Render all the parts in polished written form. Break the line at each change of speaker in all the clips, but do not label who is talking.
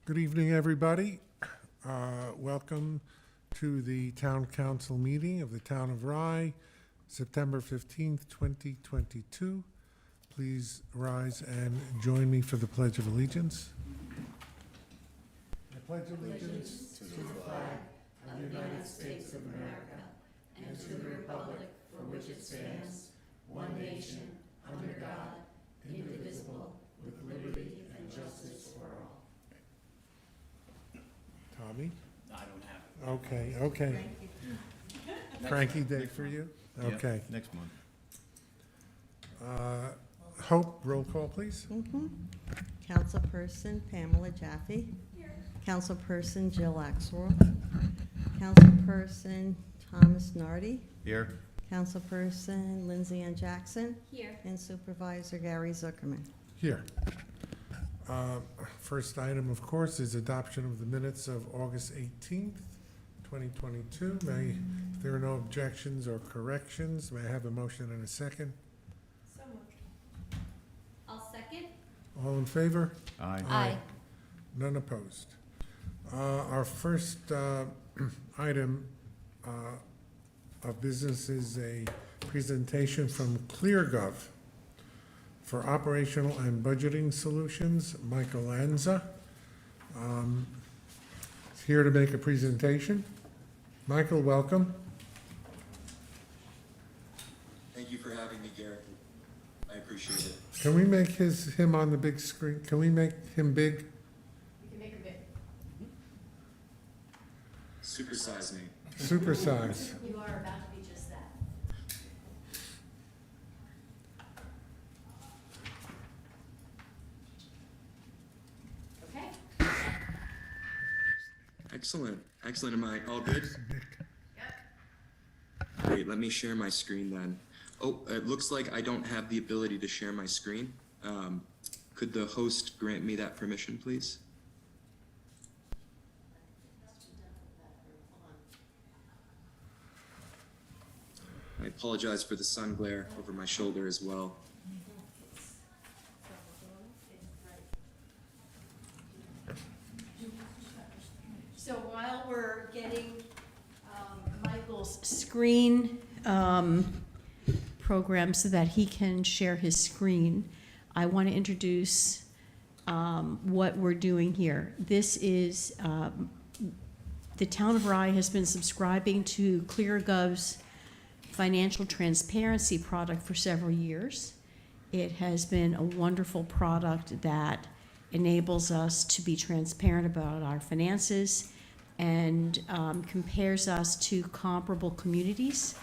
Good evening, everybody. Welcome to the Town Council meeting of the Town of Rye, September 15th, 2022. Please rise and join me for the Pledge of Allegiance. I pledge allegiance to the flag of the United States of America and to the republic for which it stands, one nation, under God, indivisible, with liberty and justice for all. Tommy?
I don't have it.
Okay. Frankie Day for you?
Yeah,
Okay.
next month.
Hope, roll call, please.
Councilperson Pamela Jaffe. Here. Councilperson Jill Axelrod. Councilperson Thomas Nardi.
Here.
Councilperson Lindsay Ann Jackson.
Here.
And Supervisor Gary Zuckerman.
Here. First item, of course, is adoption of the minutes of August 18th, 2022. If there are no objections or corrections, may I have a motion and a second?
So moved. I'll second.
All in favor?
Aye.
Aye.
None opposed. Our first item of business is a presentation from ClearGov for operational and budgeting solutions. Michael Lanza is here to make a presentation. Michael, welcome.
Thank you for having me, Gary. I appreciate it.
Can we make him on the big screen? Can we make him big?
You can make her big.
Supersize me.
Supersize.
You are about to be just that. Okay.
Excellent. Excellent. Am I all good? Great. Let me share my screen then. Oh, it looks like I don't have the ability to share my screen. Could the host grant me that permission, please? I apologize for the sun glare over my shoulder as well.
So while we're getting Michael's screen program so that he can share his screen, I want to introduce what we're doing here. This is the Town of Rye has been subscribing to ClearGov's financial transparency product for several years. It has been a wonderful product that enables us to be transparent about our finances and compares us to comparable communities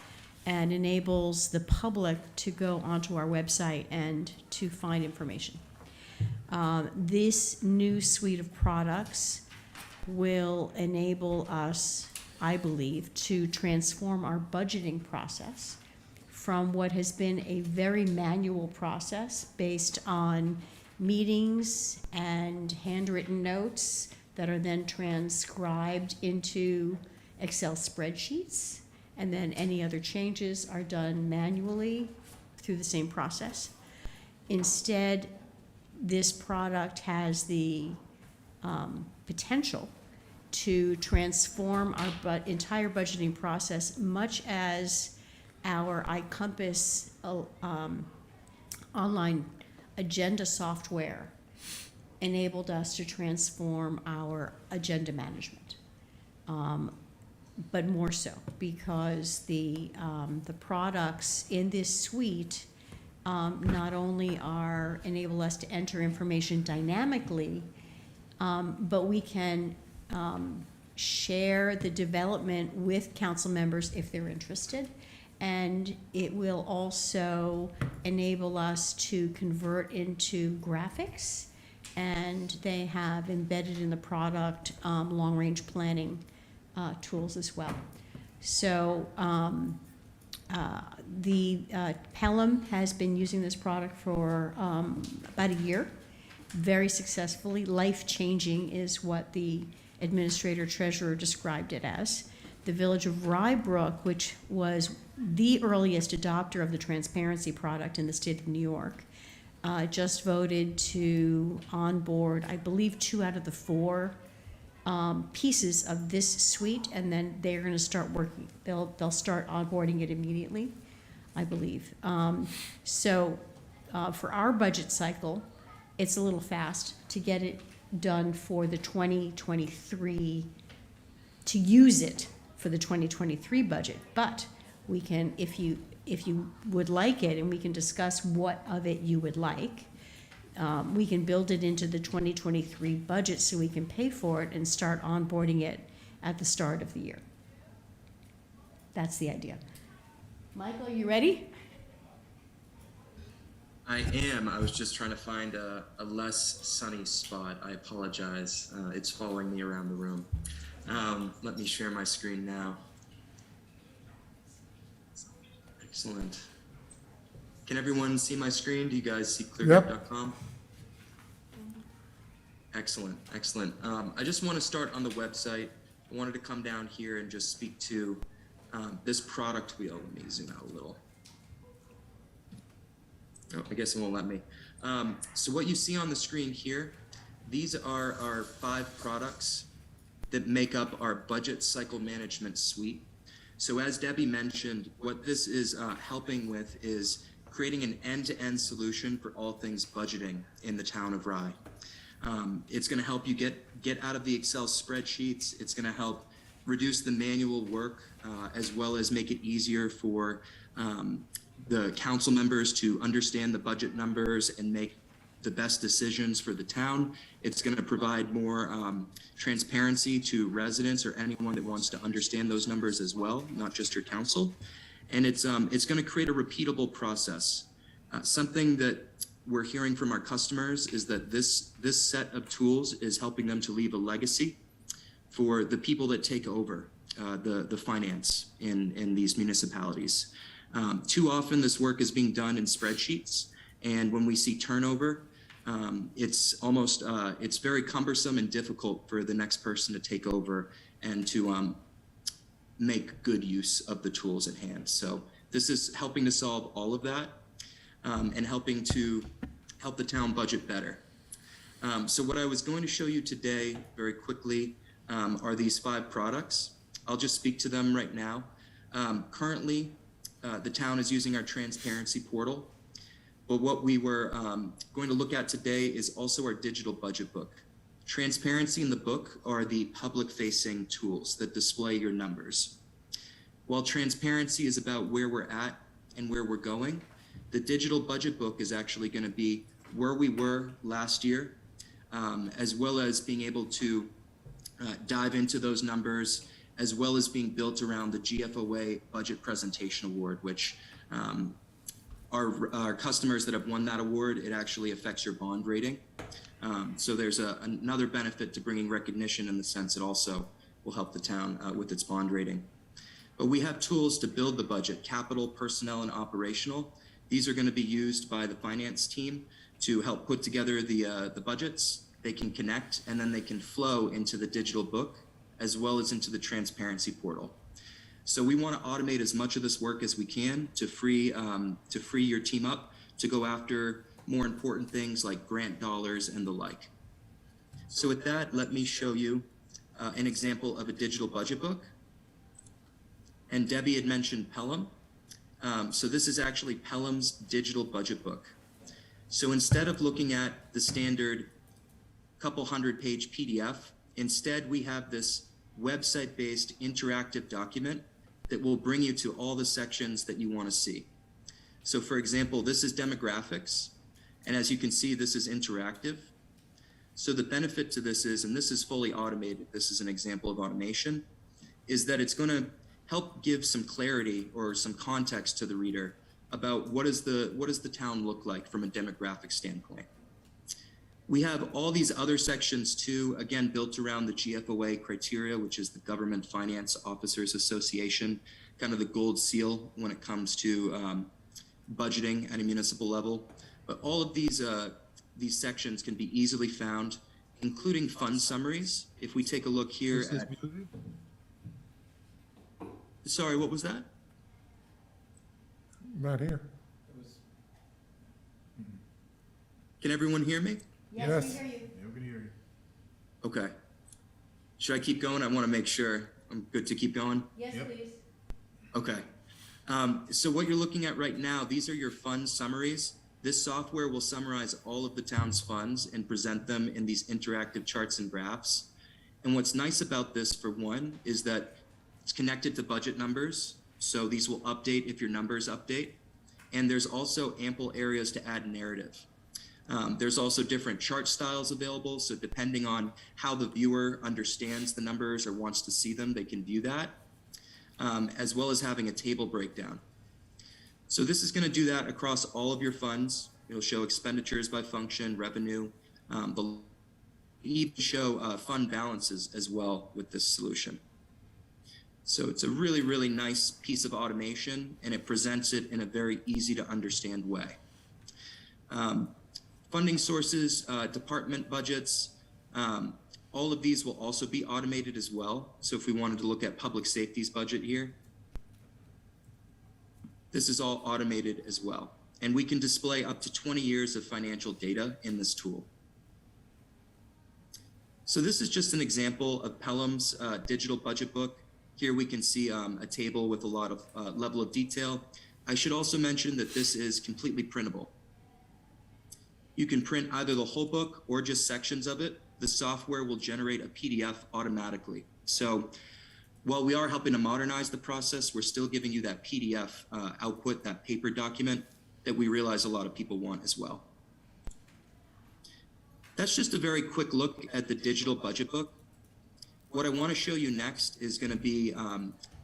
and enables the public to go onto our website and to find information. This new suite of products will enable us, I believe, to transform our budgeting process from what has been a very manual process based on meetings and handwritten notes that are then transcribed into Excel spreadsheets, and then any other changes are done manually through the same process. Instead, this product has the potential to transform our entire budgeting process, much as our iCompass online agenda software enabled us to transform our agenda management. But more so, because the products in this suite not only enable us to enter information dynamically, but we can share the development with council members if they're interested. And it will also enable us to convert into graphics, and they have embedded in the product long-range planning tools as well. So the Pelham has been using this product for about a year, very successfully. Life-changing is what the administrator-treasurer described it as. The Village of Rybrook, which was the earliest adopter of the transparency product in the state of New York, just voted to onboard, I believe, 2 out of the 4 pieces of this suite, and then they're going to start working. They'll start onboarding it immediately, I believe. So for our budget cycle, it's a little fast to get it done for the 2023, to use it for the 2023 budget. But we can, if you would like it, and we can discuss what of it you would like, we can build it into the 2023 budget so we can pay for it and start onboarding it at the start of the year. That's the idea. Michael, you ready?
I am. I was just trying to find a less sunny spot. I apologize. It's following me around the room. Let me share my screen now. Excellent. Can everyone see my screen? Do you guys see ClearGov.com? Excellent, excellent. I just want to start on the website. I wanted to come down here and just speak to this product wheel. Let me zoom out a little. Oh, I guess it won't let me. So what you see on the screen here, these are our 5 products that make up our budget cycle management suite. So as Debbie mentioned, what this is helping with is creating an end-to-end solution for all things budgeting in the town of Rye. It's going to help you get out of the Excel spreadsheets. It's going to help reduce the manual work, as well as make it easier for the council members to understand the budget numbers and make the best decisions for the town. It's going to provide more transparency to residents or anyone that wants to understand those numbers as well, not just your council. And it's going to create a repeatable process. Something that we're hearing from our customers is that this set of tools is helping them to leave a legacy for the people that take over the finance in these municipalities. Too often this work is being done in spreadsheets, and when we see turnover, it's almost it's very cumbersome and difficult for the next person to take over and to make good use of the tools at hand. So this is helping to solve all of that, and helping to help the town budget better. So what I was going to show you today very quickly are these 5 products. I'll just speak to them right now. Currently, the town is using our transparency portal, but what we were going to look at today is also our digital budget book. Transparency and the book are the public-facing tools that display your numbers. While transparency is about where we're at and where we're going, the digital budget book is actually going to be where we were last year, as well as being able to dive into those numbers, as well as being built around the GFOA Budget Presentation Award, which our customers that have won that award, it actually affects your bond rating. So there's another benefit to bringing recognition in the sense it also will help the town with its bond rating. But we have tools to build the budget, capital, personnel, and operational. These are going to be used by the finance team to help put together the budgets. They can connect, and then they can flow into the digital book, as well as into the transparency portal. So we want to automate as much of this work as we can to free your team up to go after more important things like grant dollars and the like. So with that, let me show you an example of a digital budget book. And Debbie had mentioned Pelham. So this is actually Pelham's digital budget book. So instead of looking at the standard couple 100-page PDF, instead we have this website-based interactive document that will bring you to all the sections that you want to see. So for example, this is demographics. And as you can see, this is interactive. So the benefit to this is, and this is fully automated, this is an example of automation, is that it's going to help give some clarity or some context to the reader about what does the town look like from a demographic standpoint. We have all these other sections too, again, built around the GFOA criteria, which is the Government Finance Officers Association, kind of the gold seal when it comes to budgeting at a municipal level. But all of these sections can be easily found, including fund summaries. If we take a look here at... Sorry, what was that?
Not here.
Can everyone hear me?
Yes.
Yeah, we can hear you.
Okay. Should I keep going? I want to make sure I'm good to keep going.
Yes,
Yep.
please.
Okay. So what you're looking at right now, these are your fund summaries. This software will summarize all of the town's funds and present them in these interactive charts and graphs. And what's nice about this, for one, is that it's connected to budget numbers. So these will update if your numbers update. And there's also ample areas to add narrative. There's also different chart styles available. So depending on how the viewer understands the numbers or wants to see them, they can view that, as well as having a table breakdown. So this is going to do that across all of your funds. It'll show expenditures by function, revenue. They'll even show fund balances as well with this solution. So it's a really, really nice piece of automation, and it presents it in a very easy to understand way. Funding sources, department budgets, all of these will also be automated as well. So if we wanted to look at public safety's budget here, this is all automated as well. And we can display up to 20 years of financial data in this tool. So this is just an example of Pelham's digital budget book. Here we can see a table with a lot of level of detail. I should also mention that this is completely printable. You can print either the whole book or just sections of it. The software will generate a PDF automatically. So while we are helping to modernize the process, we're still giving you that PDF output, that paper document that we realize a lot of people want as well. That's just a very quick look at the digital budget book. What I want to show you next is going to be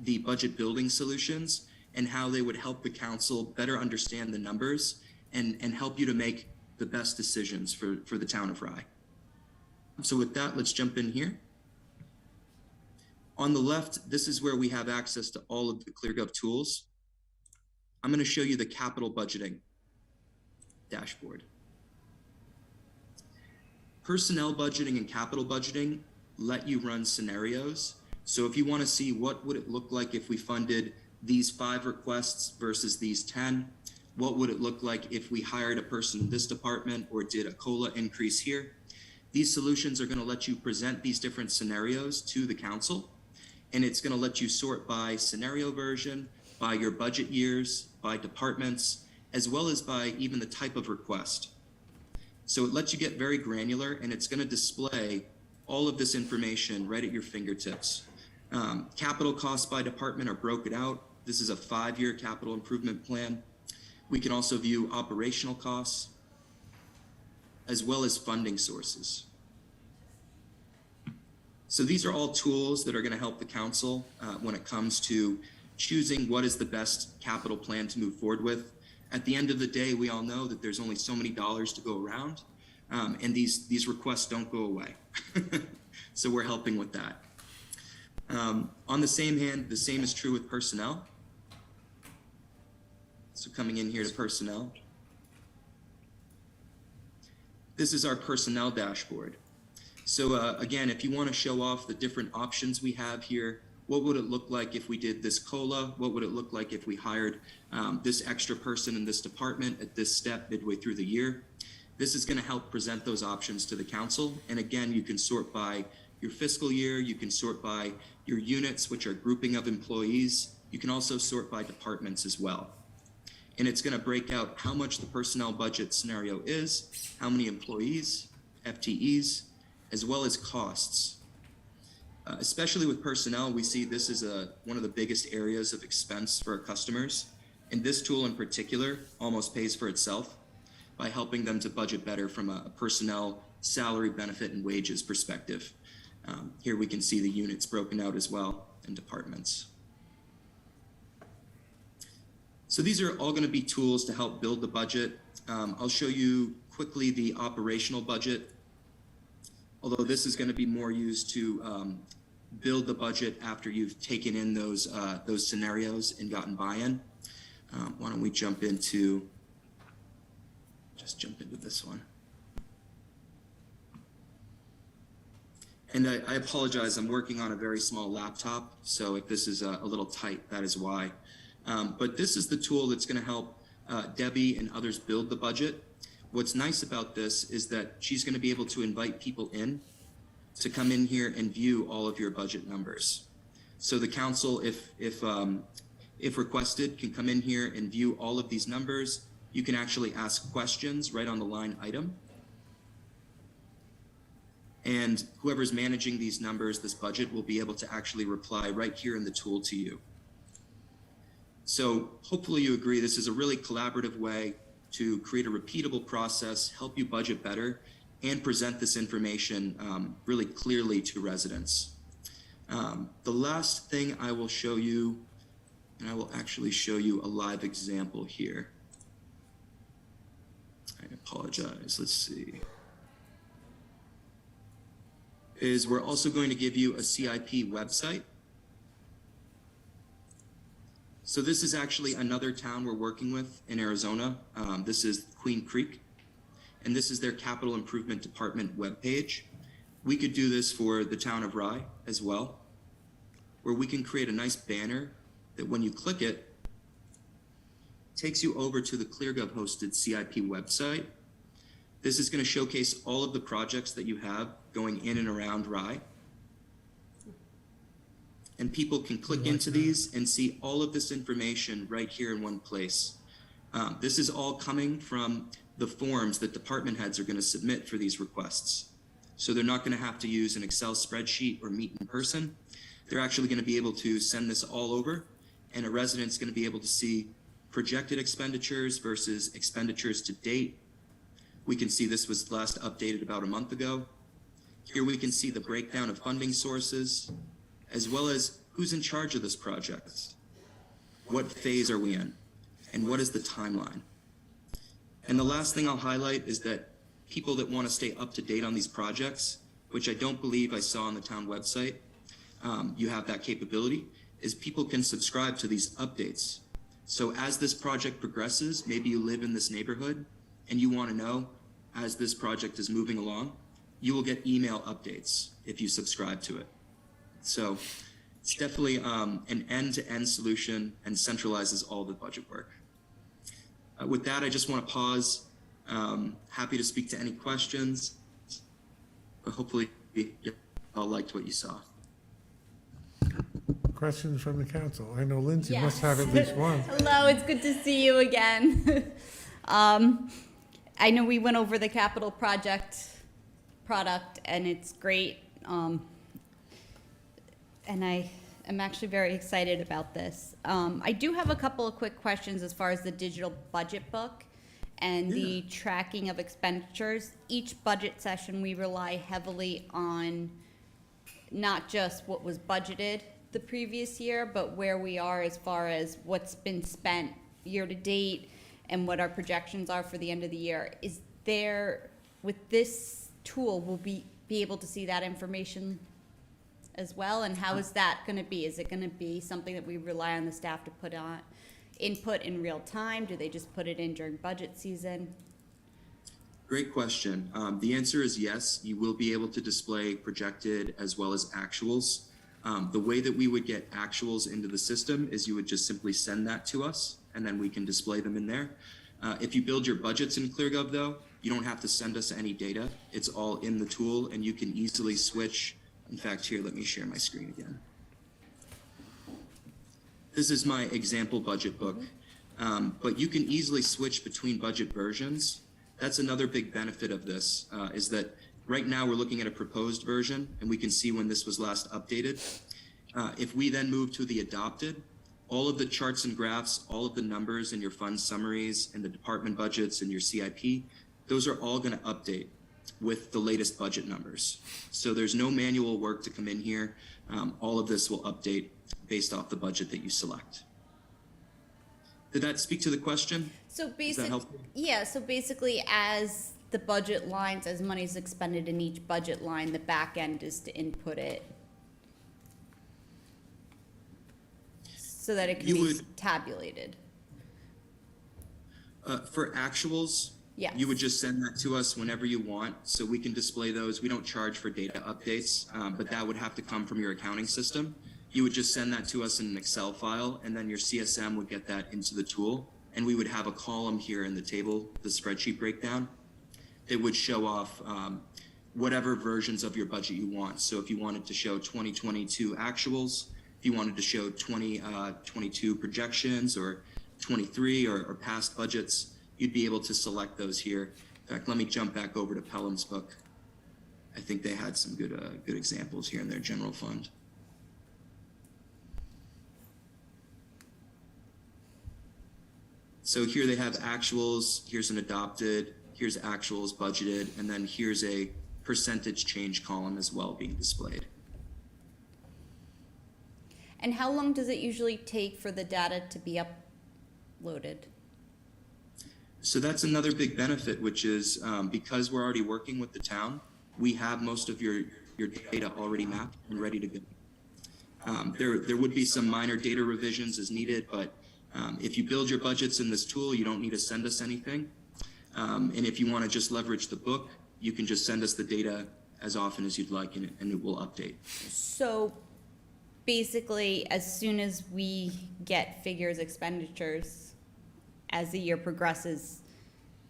the budget building solutions and how they would help the council better understand the numbers and help you to make the best decisions for the town of Rye. So with that, let's jump in here. On the left, this is where we have access to all of the ClearGov tools. I'm going to show you the capital budgeting dashboard. Personnel budgeting and capital budgeting let you run scenarios. So if you want to see what would it look like if we funded these 5 requests versus these 10, what would it look like if we hired a person in this department or did a COLA increase here? These solutions are going to let you present these different scenarios to the council, and it's going to let you sort by scenario version, by your budget years, by departments, as well as by even the type of request. So it lets you get very granular, and it's going to display all of this information right at your fingertips. Capital costs by department are broken out. This is a 5-year capital improvement plan. We can also view operational costs as well as funding sources. So these are all tools that are going to help the council when it comes to choosing what is the best capital plan to move forward with. At the end of the day, we all know that there's only so many dollars to go around, and these requests don't go away. So we're helping with that. On the same hand, the same is true with personnel. So coming in here to personnel. This is our personnel dashboard. So again, if you want to show off the different options we have here, what would it look like if we did this COLA? What would it look like if we hired this extra person in this department at this step midway through the year? This is going to help present those options to the council. And again, you can sort by your fiscal year. You can sort by your units, which are grouping of employees. You can also sort by departments as well. And it's going to break out how much the personnel budget scenario is, how many employees, FTEs, as well as costs. Especially with personnel, we see this is one of the biggest areas of expense for our customers. And this tool in particular almost pays for itself by helping them to budget better from a personnel salary, benefit, and wages perspective. Here we can see the units broken out as well in departments. So these are all going to be tools to help build the budget. I'll show you quickly the operational budget, although this is going to be more used to build the budget after you've taken in those scenarios and gotten buy-in. Why don't we jump into this one. And I apologize, I'm working on a very small laptop, so if this is a little tight, that is why. But this is the tool that's going to help Debbie and others build the budget. what's nice about this is that she's going to be able to invite people in to come in here and view all of your budget numbers. So the council, if requested, can come in here and view all of these numbers. You can actually ask questions right on the line item. And whoever's managing these numbers, this budget, will be able to actually reply right here in the tool to you. So hopefully you agree this is a really collaborative way to create a repeatable process, help you budget better, and present this information really clearly to residents. The last thing I will show you, and I will actually show you a live example here. I apologize, let's see. Is we're also going to give you a CIP website. So this is actually another town we're working with in Arizona. This is Queen Creek, and this is their Capital Improvement Department webpage. We could do this for the town of Rye as well, where we can create a nice banner that when you click it, takes you over to the ClearGov hosted CIP website. This is going to showcase all of the projects that you have going in and around Rye. And people can click into these and see all of this information right here in one place. This is all coming from the forms that department heads are going to submit for these requests. So they're not going to have to use an Excel spreadsheet or meet in person. They're actually going to be able to send this all over, and a resident's going to be able to see projected expenditures versus expenditures to date. We can see this was last updated about a month ago. Here we can see the breakdown of funding sources, as well as who's in charge of this project, what phase are we in, and what is the timeline. And the last thing I'll highlight is that people that want to stay up to date on these projects, which I don't believe I saw on the town website, you have that capability, is people can subscribe to these updates. So as this project progresses, maybe you live in this neighborhood and you want to know as this project is moving along, you will get email updates if you subscribe to it. So it's definitely an end-to-end solution and centralizes all the budget work. With that, I just want to pause. Happy to speak to any questions, but hopefully you all liked what you saw.
Questions from the council? I know Lindsay
Yes.
must have at least one.
Hello, it's good to see you again. I know we went over the capital project product, and it's great. And I am actually very excited about this. I do have a couple of quick questions as far as the digital budget book and the tracking of expenditures. Each budget session, we rely heavily on not just what was budgeted the previous year, but where we are as far as what's been spent year to date and what our projections are for the end of the year. Is there, with this tool, will we be able to see that information as well? And how is that going to be? Is it going to be something that we rely on the staff to put on input in real time? Do they just put it in during budget season?
Great question. The answer is yes. You will be able to display projected as well as actuals. The way that we would get actuals into the system is you would just simply send that to us, and then we can display them in there. If you build your budgets in ClearGov, though, you don't have to send us any data. It's all in the tool, and you can easily switch. In fact, here, let me share my screen again. This is my example budget book, but you can easily switch between budget versions. That's another big benefit of this, is that right now we're looking at a proposed version, and we can see when this was last updated. If we then move to the adopted, all of the charts and graphs, all of the numbers in your fund summaries and the department budgets and your CIP, those are all going to update with the latest budget numbers. So there's no manual work to come in here. All of this will update based off the budget that you select. Did that speak to the question?
So
Is that
basically,
helpful?
yeah, so basically as the budget lines, as money is expended in each budget line, the back end is to input it so that it can
You
be
would-
tabulated.
For actuals,
Yes.
you would just send that to us whenever you want, so we can display those. We don't charge for data updates, but that would have to come from your accounting system. You would just send that to us in an Excel file, and then your CSM would get that into the tool, and we would have a column here in the table, the spreadsheet breakdown, it would show off whatever versions of your budget you want. So if you wanted to show 2022 actuals, if you wanted to show 2022 projections or 23 or past budgets, you'd be able to select those here. In fact, let me jump back over to Pelham's book. I think they had some good examples here in their general fund. So here they have actuals, here's an adopted, here's actuals budgeted, and then here's a percentage change column as well being displayed.
And how long does it usually take for the data to be uploaded?
So that's another big benefit, which is because we're already working with the town, we have most of your data already mapped and ready to go. There would be some minor data revisions as needed, but if you build your budgets in this tool, you don't need to send us anything. And if you want to just leverage the book, you can just send us the data as often as you'd like, and it will update.
So basically, as soon as we get figures, expenditures, as the year progresses,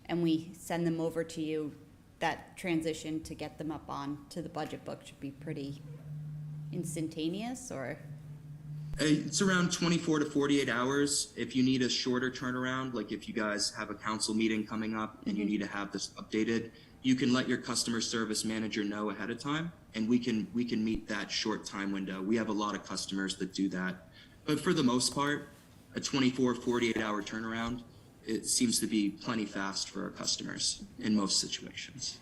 and we send them over to you, that transition to get them up on to the budget book should be pretty instantaneous, or?
It's around 24 to 48 hours. If you need a shorter turnaround, like if you guys have a council meeting coming up and you need to have this updated, you can let your customer service manager know ahead of time, and we can meet that short time window. We have a lot of customers that do that. But for the most part, a 24, 48-hour turnaround, it seems to be plenty fast for our customers in most situations.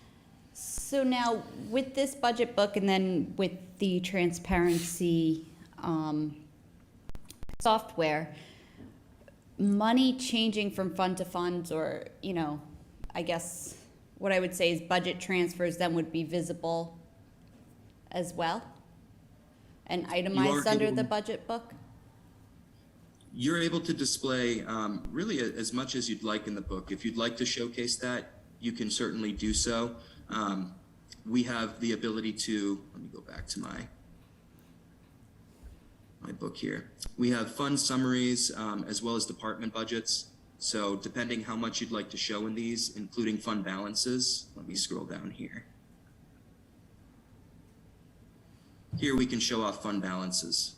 So now, with this budget book and then with the transparency software, money changing from fund to fund, or, you know, I guess what I would say is budget transfers then would be visible as well and itemized under the budget book?
You're able to display really as much as you'd like in the book. If you'd like to showcase that, you can certainly do so. We have the ability to, let me go back to my book here. We have fund summaries as well as department budgets. So depending how much you'd like to show in these, including fund balances, let me scroll down here. Here we can show off fund balances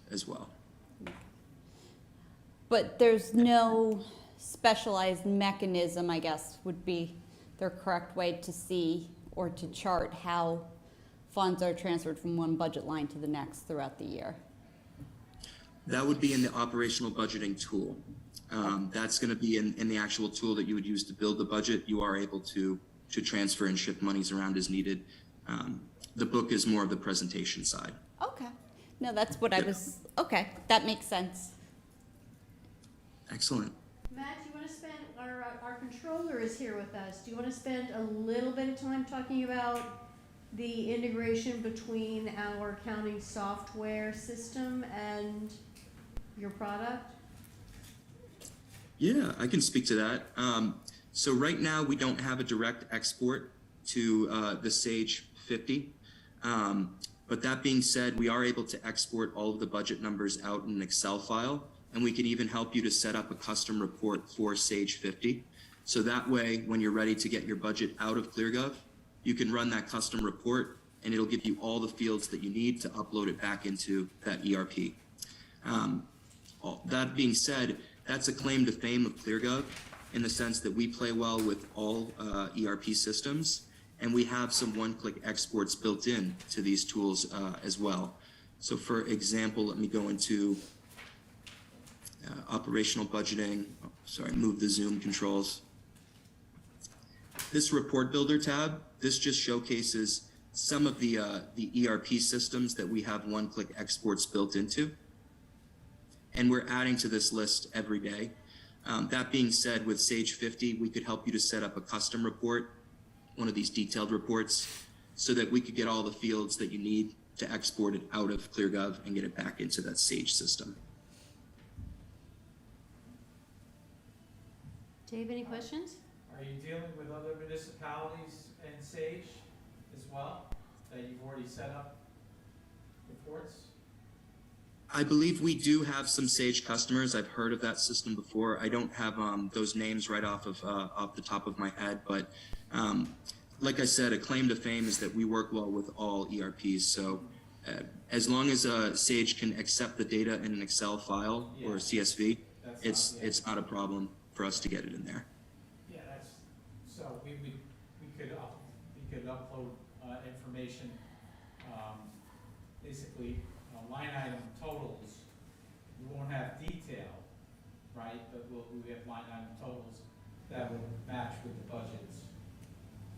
as well.
But there's no specialized mechanism, I guess, would be the correct way to see or to chart how funds are transferred from one budget line to the next throughout the year.
That would be in the operational budgeting tool. That's going to be in the actual tool that you would use to build the budget. You are able to transfer and shift monies around as needed. The book is more of the presentation side.
Okay. No, that's what I was, okay, that makes sense.
Excellent.
Matt, do you want to spend, our controller is here with us. Do you want to spend a little bit of time talking about the integration between our accounting software system and your product?
Yeah, I can speak to that. So right now we don't have a direct export to the Sage 50. But that being said, we are able to export all of the budget numbers out in an Excel file, and we can even help you to set up a custom report for Sage 50. So that way, when you're ready to get your budget out of ClearGov, you can run that custom report, and it'll give you all the fields that you need to upload it back into that ERP. That being said, that's a claim to fame of ClearGov in the sense that we play well with all ERP systems, and we have some one-click exports built in to these tools as well. So for example, let me go into operational budgeting. Oh, sorry, move the Zoom controls. This report builder tab, this just showcases some of the ERP systems that we have one-click exports built into. And we're adding to this list every day. That being said, with Sage 50, we could help you to set up a custom report, one of these detailed reports, so that we could get all the fields that you need to export it out of ClearGov and get it back into that Sage system.
Dave, any questions?
Are you dealing with other municipalities in Sage as well, that you've already set up reports?
I believe we do have some Sage customers. I've heard of that system before. I don't have those names right off the top of my head, but Like I said, a claim to fame is that we work well with all ERPs. So as long as Sage can accept the data in an Excel file or a CSV, it's not a problem for us to get it in there.
Yeah, so we could upload information, basically line item totals. We won't have detail, right, but we have line item totals that would match with the budgets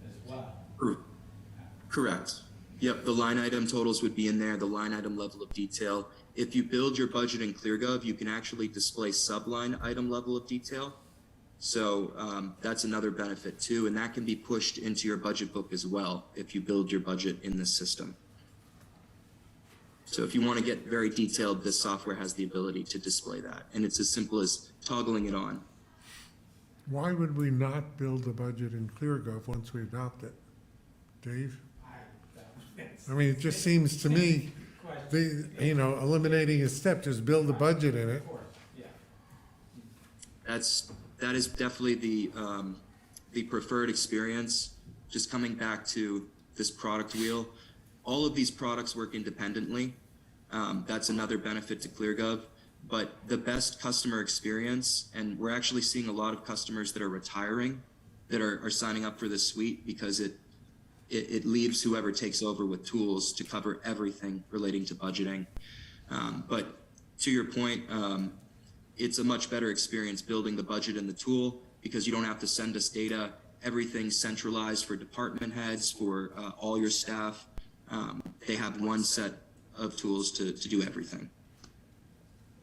as well.
Correct. Yep, the line item totals would be in there, the line item level of detail. If you build your budget in ClearGov, you can actually display subline item level of detail. So that's another benefit too, and that can be pushed into your budget book as well if you build your budget in this system. So if you want to get very detailed, this software has the ability to display that, and it's as simple as toggling it on.
Why would we not build the budget in ClearGov once we adopt it? Dave? I mean, it just seems to me, eliminating a step, just build a budget in it.
Of course, yeah.
That is definitely the preferred experience. Just coming back to this product wheel, all of these products work independently. That's another benefit to ClearGov. But the best customer experience, and we're actually seeing a lot of customers that are retiring that are signing up for this suite because it leaves whoever takes over with tools to cover everything relating to budgeting. But to your point, it's a much better experience building the budget in the tool because you don't have to send us data. Everything's centralized for department heads, for all your staff. They have one set of tools to do everything,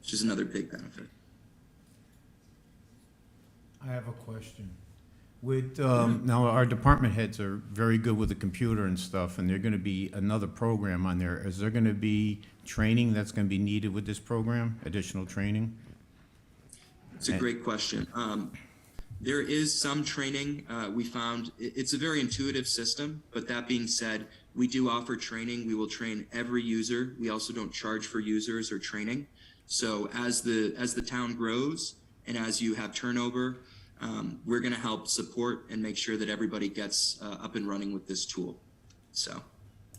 which is another big benefit.
I have a question. With now our department heads are very good with the computer and stuff, and there's going to be another program on there. Is there going to be training that's going to be needed with this program? Additional training?
It's a great question. There is some training. We found it's a very intuitive system, but that being said, we do offer training. We will train every user. We also don't charge for users or training. So as the town grows and as you have turnover, we're going to help support and make sure that everybody gets up and running with this tool. So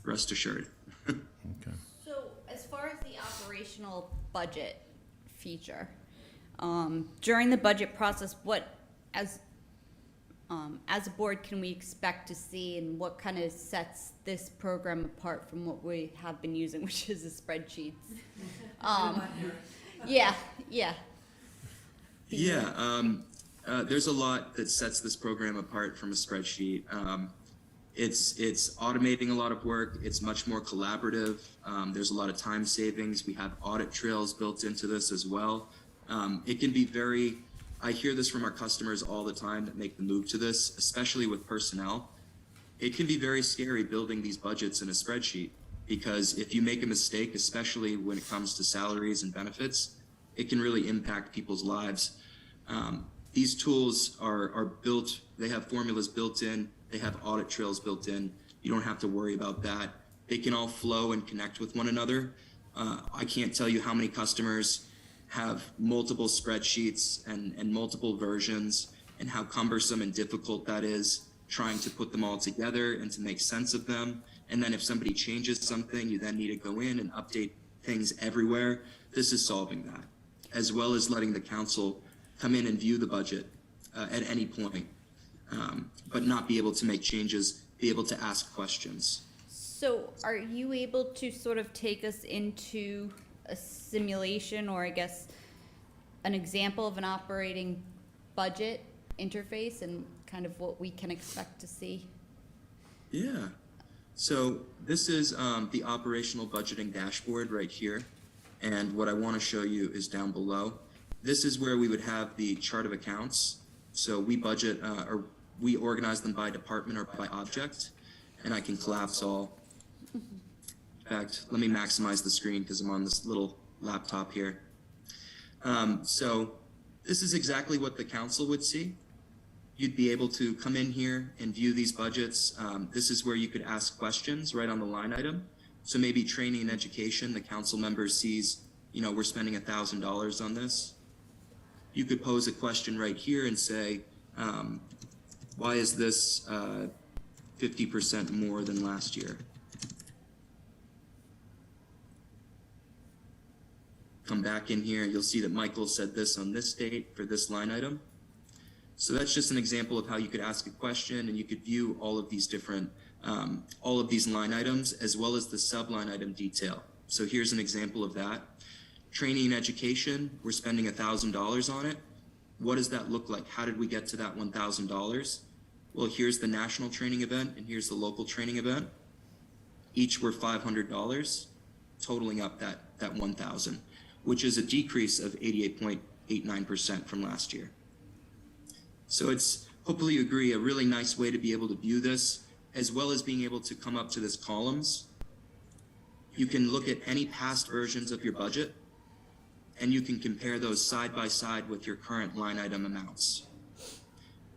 rest assured.
Okay.
So as far as the operational budget feature, during the budget process, what as a board can we expect to see, and what kind of sets this program apart from what we have been using, which is the spreadsheets? Yeah.
There's a lot that sets this program apart from a spreadsheet. It's automating a lot of work. It's much more collaborative. There's a lot of time savings. We have audit trails built into this as well. It can be I hear this from our customers all the time that make the move to this, especially with personnel. It can be very scary building these budgets in a spreadsheet because if you make a mistake, especially when it comes to salaries and benefits, it can really impact people's lives. These tools are built, they have formulas built in, they have audit trails built in. You don't have to worry about that. They can all flow and connect with one another. I can't tell you how many customers have multiple spreadsheets and multiple versions, and how cumbersome and difficult that is trying to put them all together and to make sense of them. And then if somebody changes something, you then need to go in and update things everywhere. This is solving that, as well as letting the council come in and view the budget at any point, but not be able to make changes, be able to ask questions.
So are you able to sort of take us into a simulation, or I guess an example of an operating budget interface and kind of what we can expect to see?
Yeah. So this is the operational budgeting dashboard right here. And what I want to show you is down below. This is where we would have the chart of accounts. So we budget, or we organize them by department or by object, and I can collapse all. In fact, let me maximize the screen because I'm on this little laptop here. So this is exactly what the council would see. You'd be able to come in here and view these budgets. This is where you could ask questions right on the line item. So maybe training and education, the council member sees, we're spending $1,000 on this. You could pose a question right here and say, Why is this 50% more than last year? Come back in here, you'll see that Michael said this on this date for this line item. So that's just an example of how you could ask a question and you could view all of these different, all of these line items as well as the sub-line item detail. So here's an example of that. Training and education, we're spending $1,000 on it. What does that look like? How did we get to that $1,000? Well, here's the national training event and here's the local training event. Each were $500, totaling up that $1,000, which is a decrease of 88.89% from last year. So it's, hopefully you agree, a really nice way to be able to view this, as well as being able to come up to this columns. You can look at any past versions of your budget, and you can compare those side by side with your current line item amounts.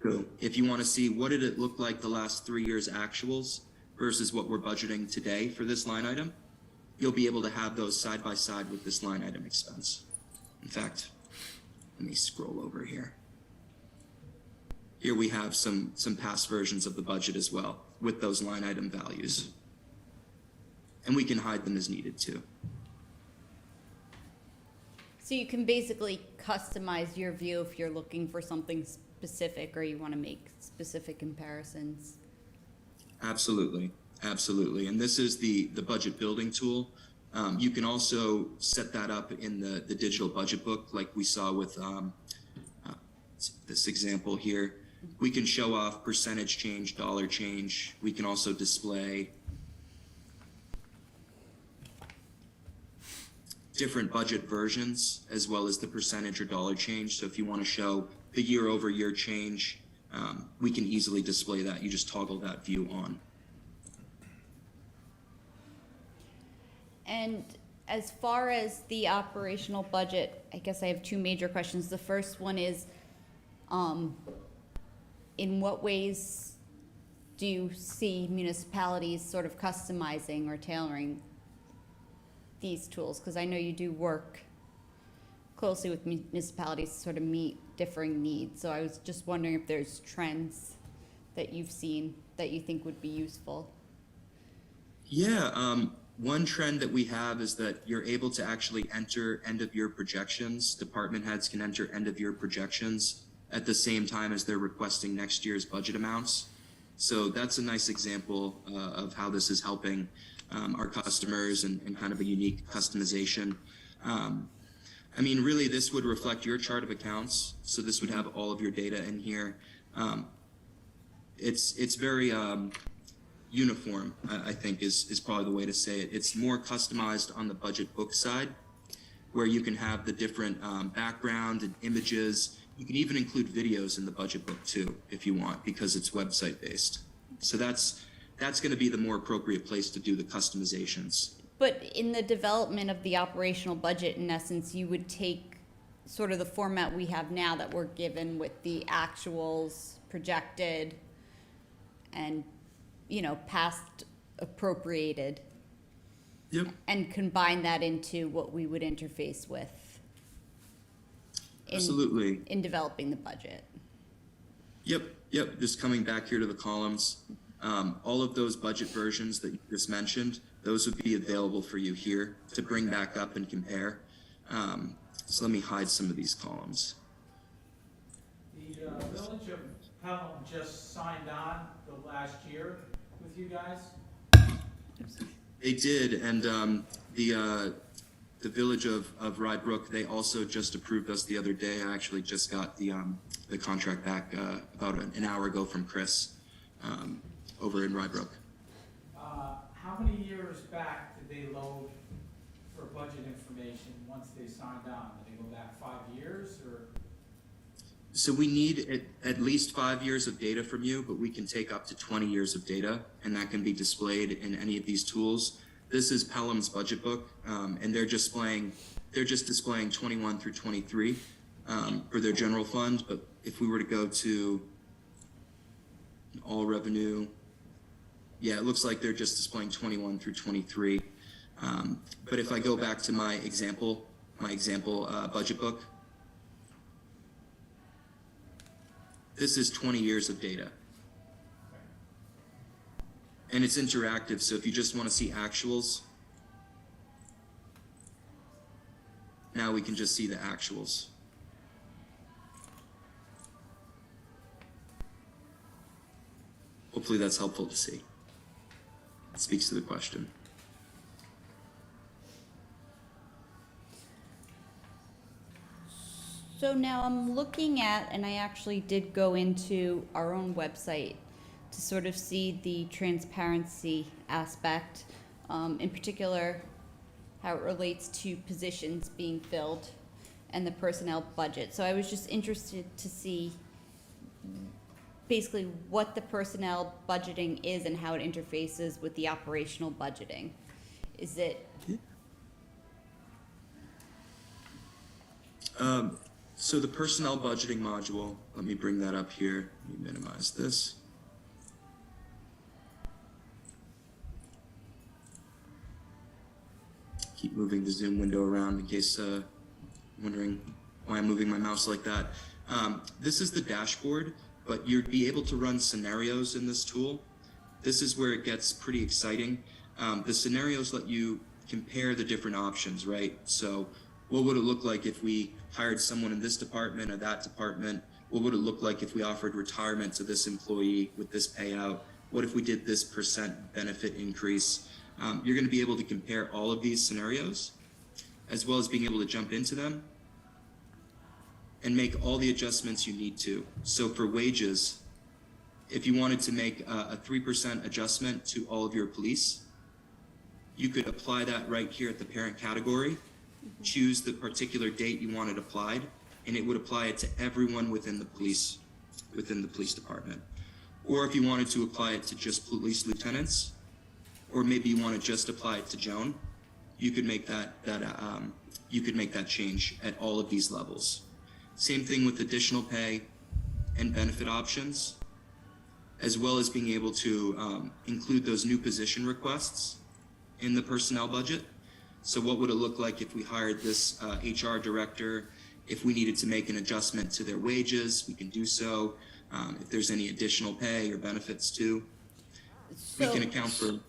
So if you want to see what did it look like the last 3 years actuals versus what we're budgeting today for this line item, you'll be able to have those side by side with this line item expense. In fact, let me scroll over here. Here we have some past versions of the budget as well with those line item values. And we can hide them as needed too.
So you can basically customize your view if you're looking for something specific or you want to make specific comparisons.
Absolutely, absolutely. And this is the budget building tool. You can also set that up in the digital budget book like we saw with this example here. We can show off percentage change, dollar change. We can also display different budget versions as well as the percentage or dollar change. So if you want to show the year over year change, we can easily display that. You just toggle that view on.
And as far as the operational budget, I guess I have two major questions. The first one is, in what ways do you see municipalities sort of customizing or tailoring these tools? Because I know you do work closely with municipalities to sort of meet differing needs. So I was just wondering if there's trends that you've seen that you think would be useful.
Yeah, one trend that we have is that you're able to actually enter end of year projections. Department heads can enter end of year projections at the same time as they're requesting next year's budget amounts. So that's a nice example of how this is helping our customers and kind of a unique customization. I mean, really, this would reflect your chart of accounts. So this would have all of your data in here. It's very uniform, I think is probably the way to say it. It's more customized on the budget book side, where you can have the different background and images. You can even include videos in the budget book too, if you want, because it's website based. So that's going to be the more appropriate place to do the customizations.
But in the development of the operational budget, in essence, you would take sort of the format we have now that we're given with the actuals projected and, you know, past appropriated.
Yep.
And combine that into what we would interface with
Absolutely.
in developing the budget.
Yep. Just coming back here to the columns. All of those budget versions that you just mentioned, those would be available for you here to bring back up and compare. So let me hide some of these columns.
The Village of Pelham just signed on the last year with you guys.
They did, and the Village of Rybrook, they also just approved us the other day. I actually just got the contract back about an hour ago from Chris over in Rybrook.
How many years back did they load for budget information once they signed on? Did they go back 5 years or?
So we need at least 5 years of data from you, but we can take up to 20 years of data, and that can be displayed in any of these tools. This is Pelham's budget book, and they're just displaying 21 through 23 for their general fund. But if we were to go to all revenue, yeah, it looks like they're just displaying 21 through 23. But if I go back to my example budget book, this is 20 years of data. And it's interactive, so if you just want to see actuals, now we can just see the actuals. Hopefully that's helpful to see. It speaks to the question.
So now I'm looking at, and I actually did go into our own website to sort of see the transparency aspect, in particular, how it relates to positions being filled and the personnel budget. So I was just interested to see basically what the personnel budgeting is and how it interfaces with the operational budgeting. Is it,
So the personnel budgeting module, let me bring that up here. Let me minimize this. Keep moving the Zoom window around in case wondering why I'm moving my mouse like that. This is the dashboard, but you'd be able to run scenarios in this tool. This is where it gets pretty exciting. The scenarios let you compare the different options, right? So what would it look like if we hired someone in this department or that department? What would it look like if we offered retirement to this employee with this payout? What if we did this % benefit increase? You're going to be able to compare all of these scenarios, as well as being able to jump into them and make all the adjustments you need to. So for wages, if you wanted to make a 3% adjustment to all of your police, you could apply that right here at the parent category, choose the particular date you want it applied, and it would apply it to everyone within the police department. Or if you wanted to apply it to just police lieutenants, or maybe you want to just apply it to Joan, you could make that change at all of these levels. Same thing with additional pay and benefit options, as well as being able to include those new position requests in the personnel budget. So what would it look like if we hired this HR director? If we needed to make an adjustment to their wages, we can do so. If there's any additional pay or benefits too, we can account for.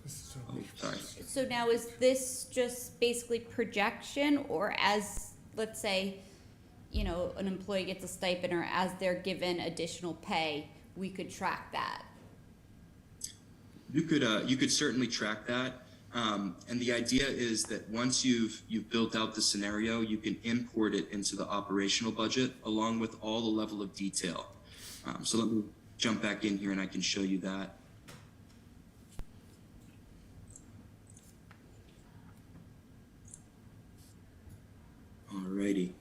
Oh, sorry.
so now is this just basically projection, or as, let's say, you know, an employee gets a stipend, or as they're given additional pay, we could track that?
You could certainly track that. And the idea is that once you've built out the scenario, you can import it into the operational budget along with all the level of detail. So let me jump back in here and I can show you that. Alrighty.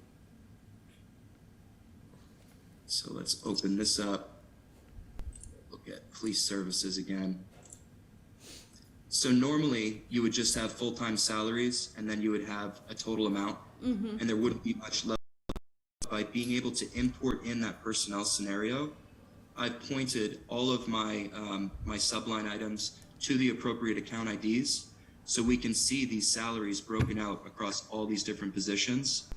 So let's open this up. Look at police services again. So normally you would just have full-time salaries and then you would have a total amount, and there wouldn't be much left. By being able to import in that personnel scenario, I've pointed all of my my subline items to the appropriate account IDs, so we can see these salaries broken out across all these different positions.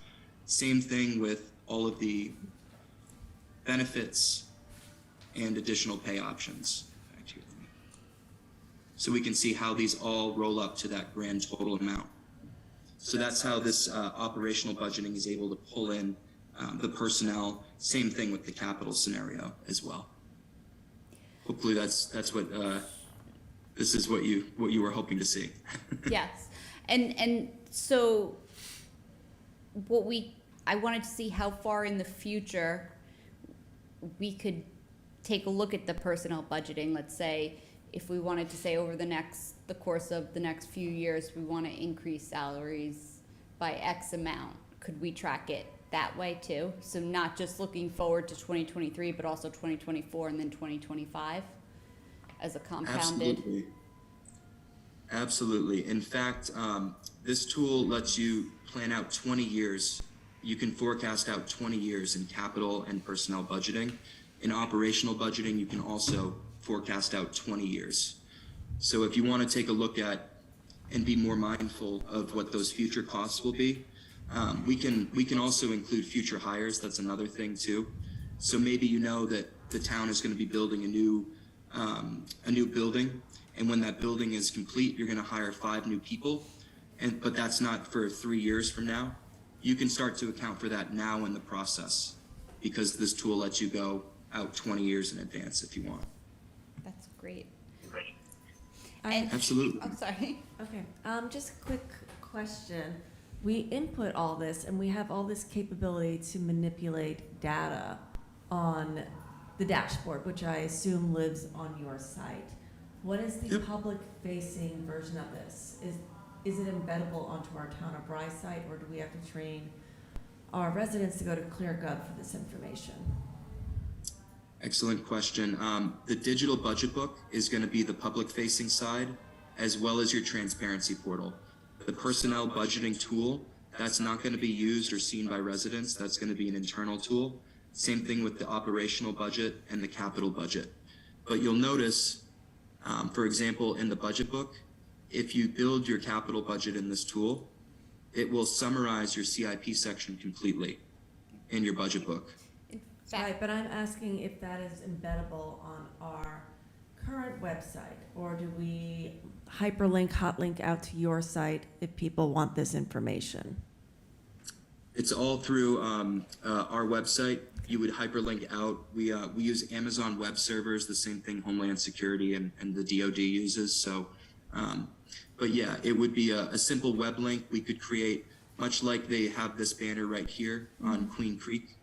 Same thing with all of the benefits and additional pay options. So we can see how these all roll up to that grand total amount. So that's how this operational budgeting is able to pull in the personnel. Same thing with the capital scenario as well. Hopefully that's what this is what you were hoping to see.
Yes, and so I wanted to see how far in the future we could take a look at the personnel budgeting. Let's say if we wanted to say over the course of the next few years, we want to increase salaries by X amount, could we track it that way too? So not just looking forward to 2023, but also 2024 and then 2025 as a compounded?
Absolutely. In fact, this tool lets you plan out 20 years. You can forecast out 20 years in capital and personnel budgeting. In operational budgeting, you can also forecast out 20 years. So if you want to take a look at and be more mindful of what those future costs will be, we can also include future hires. That's another thing too. So maybe you know that the town is going to be building a new building, And when that building is complete, you're gonna hire 5 new people. But that's not for 3 years from now. You can start to account for that now in the process, because this tool lets you go out 20 years in advance if you want.
That's great.
I-
Absolutely.
I'm sorry.
Okay, just a quick question. We input all this and we have all this capability to manipulate data on the dashboard, which I assume lives on your site. What is the
Yep.
public-facing version of this? Is it embeddable onto our Town of Rye site, or do we have to train our residents to go to ClearGov for this information?
Excellent question. The digital budget book is going to be the public-facing side, as well as your transparency portal. The personnel budgeting tool, that's not going to be used or seen by residents. That's going to be an internal tool. Same thing with the operational budget and the capital budget. But you'll notice, for example, in the budget book, if you build your capital budget in this tool, it will summarize your CIP section completely in your budget book.
Right, but I'm asking if that is embeddable on our current website, or do we hyperlink, hotlink out to your site if people want this information?
It's all through our website. You would hyperlink out. We use Amazon Web Servers, the same thing Homeland Security and the DoD uses. So, but yeah, it would be a simple web link. We could create, much like they have this banner right here on Queen Creek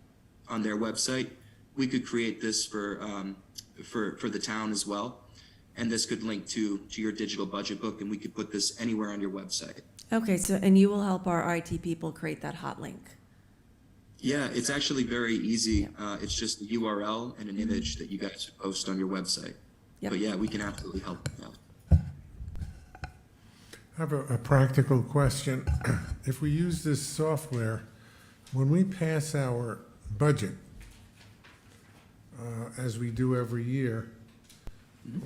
on their website. We could create this for the town as well, and this could link to your digital budget book, and we could put this anywhere on your website.
Okay, so, and you will help our IT people create that hot link?
Yeah, it's actually very easy. It's just a URL and an image that you guys post on your website.
Yep.
But yeah, we can absolutely help with that.
I have a practical question. If we use this software, when we pass our budget, as we do every year,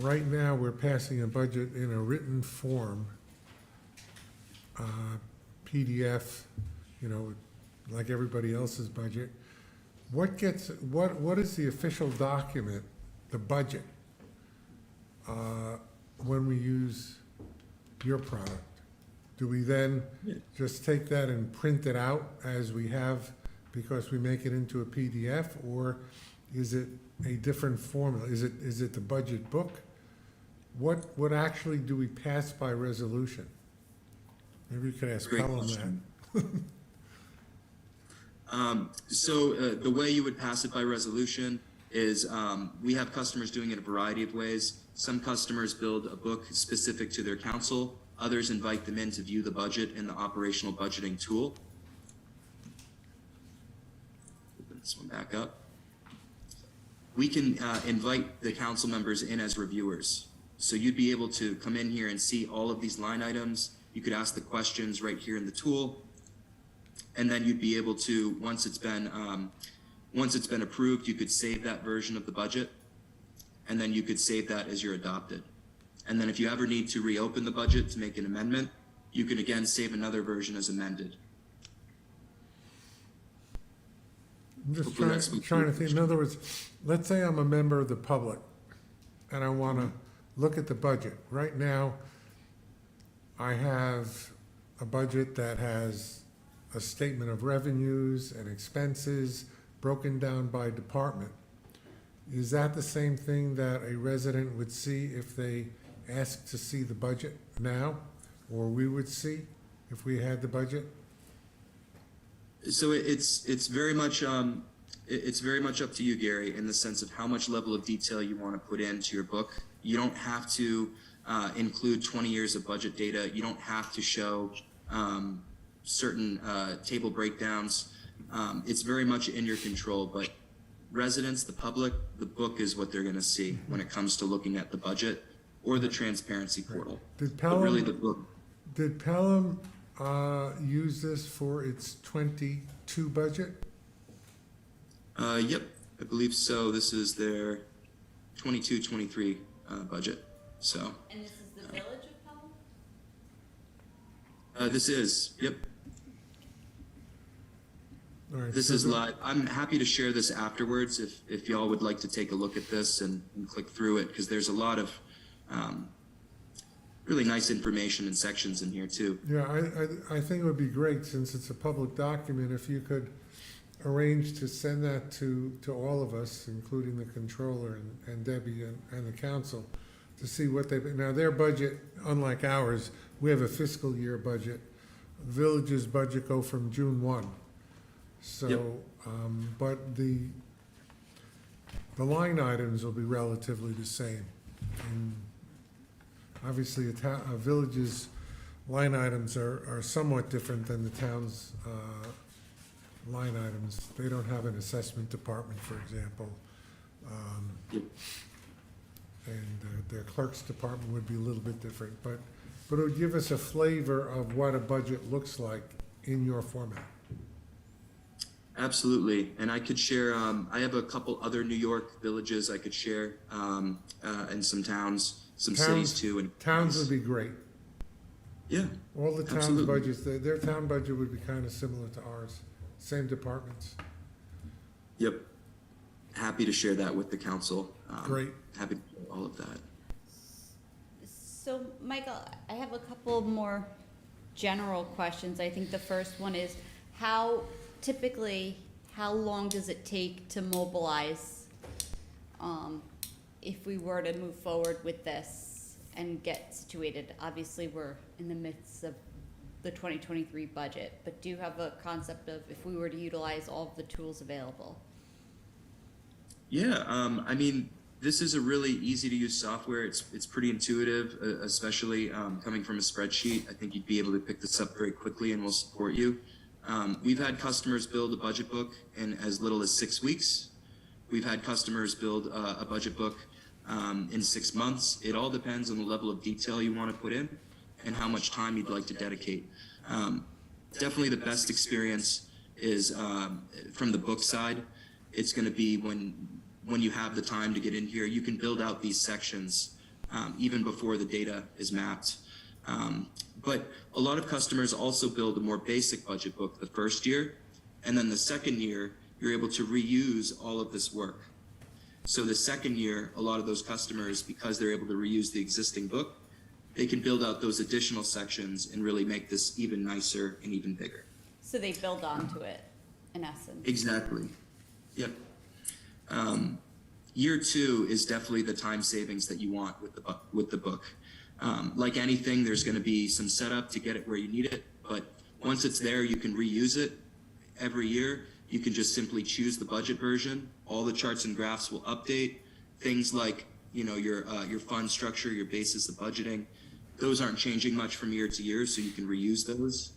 right now, we're passing a budget in a written form, PDF, you know, like everybody else's budget. What is the official document, the budget, when we use your product? Do we then just take that and print it out as we have because we make it into a PDF, or is it a different formula? Is it the budget book? What actually do we pass by resolution? Maybe you could ask
Great
Pelham
question.
that.
So the way you would pass it by resolution is we have customers doing it a variety of ways. Some customers build a book specific to their council. Others invite them in to view the budget in the operational budgeting tool. Open this one back up. We can invite the council members in as reviewers. So you'd be able to come in here and see all of these line items. You could ask the questions right here in the tool. And then you'd be able to, once it's been approved, you could save that version of the budget. And then you could save that as your adopted. And then if you ever need to reopen the budget to make an amendment, you can again save another version as amended.
I'm just
Hopefully that's
trying to think, in other words, let's say I'm a member of the public and I want to look at the budget. Right now, I have a budget that has a statement of revenues and expenses broken down by department. Is that the same thing that a resident would see if they asked to see the budget now, or we would see if we had the budget?
So it's very much up to you, Gary, in the sense of how much level of detail you want to put into your book. You don't have to include 20 years of budget data. You don't have to show certain table breakdowns. It's very much in your control, but residents, the public, the book is what they're going to see when it comes to looking at the budget or the transparency portal.
Did
But really the
Pelham,
book.
did Pelham use this for its 22 budget?
Yep, I believe so. This is their 22-23 budget. So
And this is the village of Pelham?
this is, yep.
All right,
This
so
is
the-
live. I'm happy to share this afterwards if y'all would like to take a look at this and click through it, because there's a lot of really nice information and sections in here too.
Yeah, I think it would be great, since it's a public document, if you could arrange to send that to all of us, including the controller and Debbie and the council, to see what now their budget, unlike ours, we have a fiscal year budget. Village's budget go from June 1. So,
Yep.
But the line items will be relatively the same. And obviously, a village's line items are somewhat different than the town's line items. They don't have an assessment department, for example.
Yep.
And their clerk's department would be a little bit different, but it would give us a flavor of what a budget looks like in your format.
Absolutely, and I could share. I have a couple other New York villages I could share, and some towns, some cities too. And
Towns would be great.
yeah,
All the town's
Absolutely.
budgets, their town budget would be kind of similar to ours, same departments.
yep. Happy to share that with the council.
Great.
Happy to share all of that.
So, Michael, I have a couple more general questions. I think the first one is, how long does it take to mobilize, if we were to move forward with this and get situated? Obviously, we're in the midst of the 2023 budget, but do you have a concept of if we were to utilize all of the tools available?
Yeah, I mean, this is a really easy to use software. It's pretty intuitive, especially coming from a spreadsheet. I think you'd be able to pick this up very quickly, and we'll support you. We've had customers build a budget book in as little as 6 weeks. We've had customers build a budget book in 6 months. It all depends on the level of detail you want to put in and how much time you'd like to dedicate. Definitely the best experience is from the book side. It's going to be when you have the time to get in here, you can build out these sections even before the data is mapped. But a lot of customers also build a more basic budget book the first year, and then the second year, you're able to reuse all of this work. So the second year, a lot of those customers, because they're able to reuse the existing book, they can build out those additional sections and really make this even nicer and even bigger.
So they build onto it, in essence.
Exactly. Yep. Year 2 is definitely the time savings that you want with the book. Like anything, there's going to be some setup to get it where you need it, but once it's there, you can reuse it every year. You can just simply choose the budget version. All the charts and graphs will update. Things like, your fund structure, your basis of budgeting, those aren't changing much from year to year, so you can reuse those.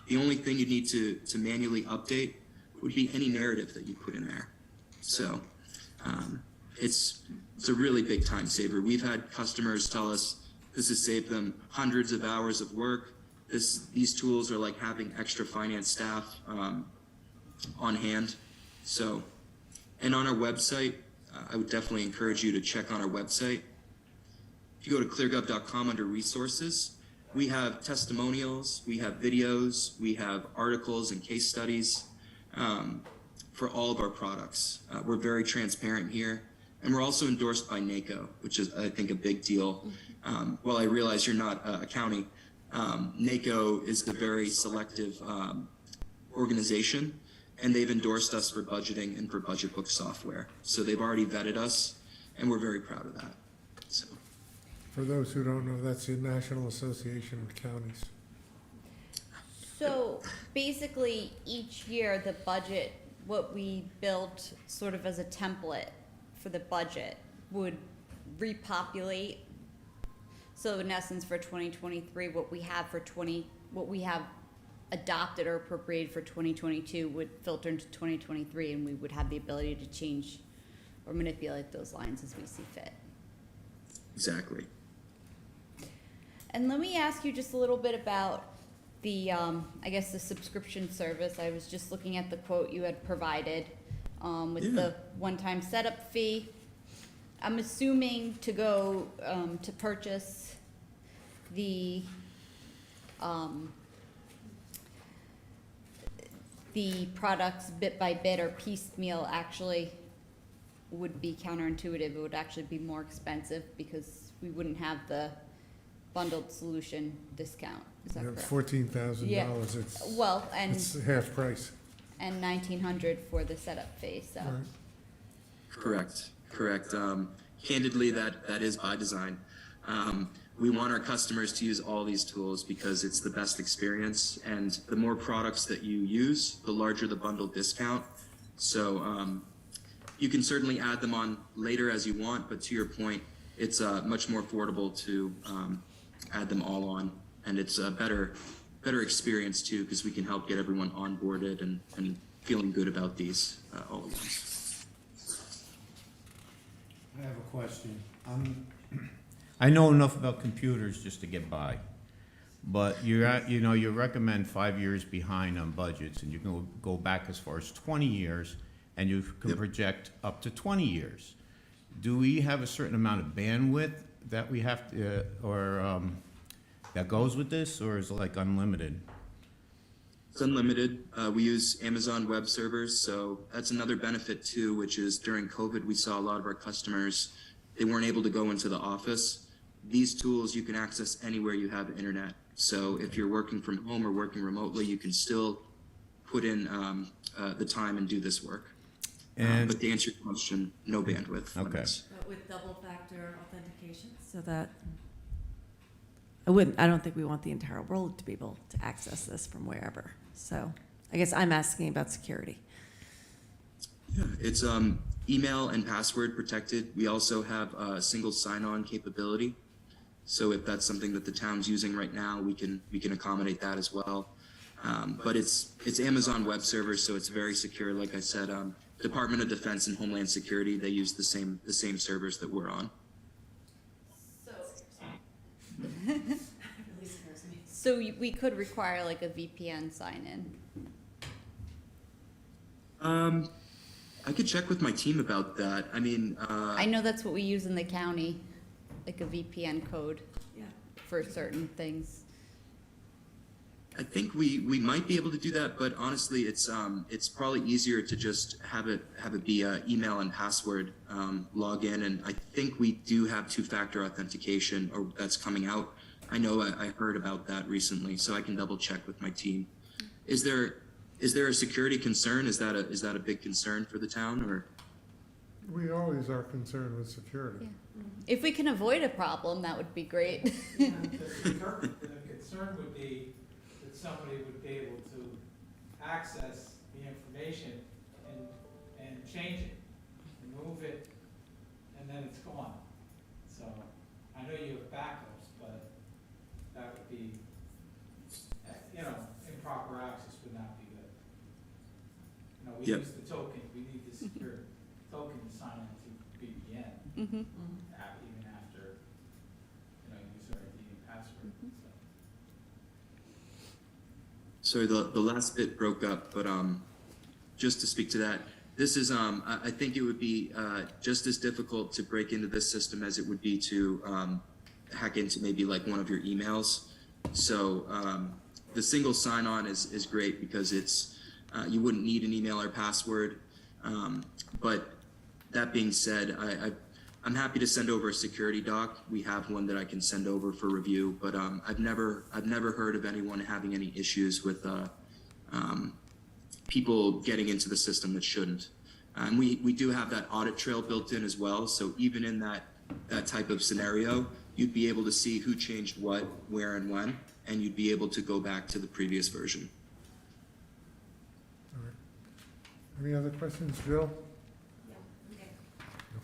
The only thing you need to manually update would be any narrative that you put in there. So it's a really big time saver. We've had customers tell us this has saved them hundreds of hours of work. These tools are like having extra finance staff on hand. So, and on our website, I would definitely encourage you to check on our website. If you go to cleargov.com under resources, we have testimonials, we have videos, we have articles and case studies for all of our products. We're very transparent here. And we're also endorsed by NACO, which is, I think, a big deal. While I realize you're not a county, NACO is a very selective organization, and they've endorsed us for budgeting and for budget book software. So they've already vetted us, and we're very proud of that. So.
For those who don't know, that's the National Association of Counties.
So basically, each year, the budget, what we built sort of as a template for the budget, would repopulate. So in essence, for 2023, what we have adopted or appropriated for 2022 would filter into 2023, and we would have the ability to change or manipulate those lines as we see fit.
Exactly.
And let me ask you just a little bit about the, I guess, the subscription service. I was just looking at the quote you had provided with the one-time setup fee. I'm assuming to go to purchase the products bit by bit or piecemeal actually would be counterintuitive. It would actually be more expensive because we wouldn't have the bundled solution discount, is that correct?
$14,000, it's,
Well,
it's half price.
and 1,900 for the setup phase, so.
Right.
Correct. Candidly, that is by design. We want our customers to use all these tools because it's the best experience, and the more products that you use, the larger the bundle discount. So you can certainly add them on later as you want, but to your point, it's much more affordable to add them all on, and it's a better experience too, because we can help get everyone onboarded and feeling good about these all at once.
I have a question. I know enough about computers just to get by, but you recommend 5 years behind on budgets, and you can go back as far as 20 years, and you can project up to 20 years. Do we have a certain amount of bandwidth that we have to, that goes with this, or is it like unlimited?
It's unlimited. We use Amazon web servers, so that's another benefit too, which is during COVID, we saw a lot of our customers, they weren't able to go into the office. These tools you can access anywhere you have internet. So if you're working from home or working remotely, you can still put in the time and do this work. But to answer your question, no bandwidth
Okay.
limits.
But with double factor authentication, so that I don't think we want the entire world to be able to access this from wherever. So I guess I'm asking about security.
Yeah, it's email and password protected. We also have a single sign-on capability. So if that's something that the town's using right now, we can accommodate that as well. But it's Amazon web servers, so it's very secure. Like I said, Department of Defense and Homeland Security, they use the same servers that we're on.
So we could require like a VPN sign-in.
I could check with my team about that. I mean,
I know that's what we use in the county, like a VPN code
Yeah.
for certain things.
I think we might be able to do that, but honestly, it's probably easier to just have it be email and password login. And I think we do have two-factor authentication, or that's coming out. I know I heard about that recently, so I can double check with my team. Is there a security concern? Is that a big concern for the town, or?
We always are concerned with security.
Yeah. If we can avoid a problem, that would be great.
The concern would be that somebody would be able to access the information and change it, remove it, and then it's gone. So I know you have backups, but that would be, improper access would not be good. We
Yep.
use the token, we need the secure token to sign into VPN,
Mm-hmm.
even after, user ID and password, so.
Sorry, the last bit broke up, but just to speak to that, this is I think it would be just as difficult to break into this system as it would be to hack into maybe like one of your emails. So the single sign-on is great because it's you wouldn't need an email or password. But that being said, I'm happy to send over a security doc. We have one that I can send over for review, but I've never heard of anyone having any issues with people getting into the system that shouldn't. And we do have that audit trail built in as well. So even in that type of scenario, you'd be able to see who changed what, where, and when, and you'd be able to go back to the previous version.
All right. Any other questions, Jill?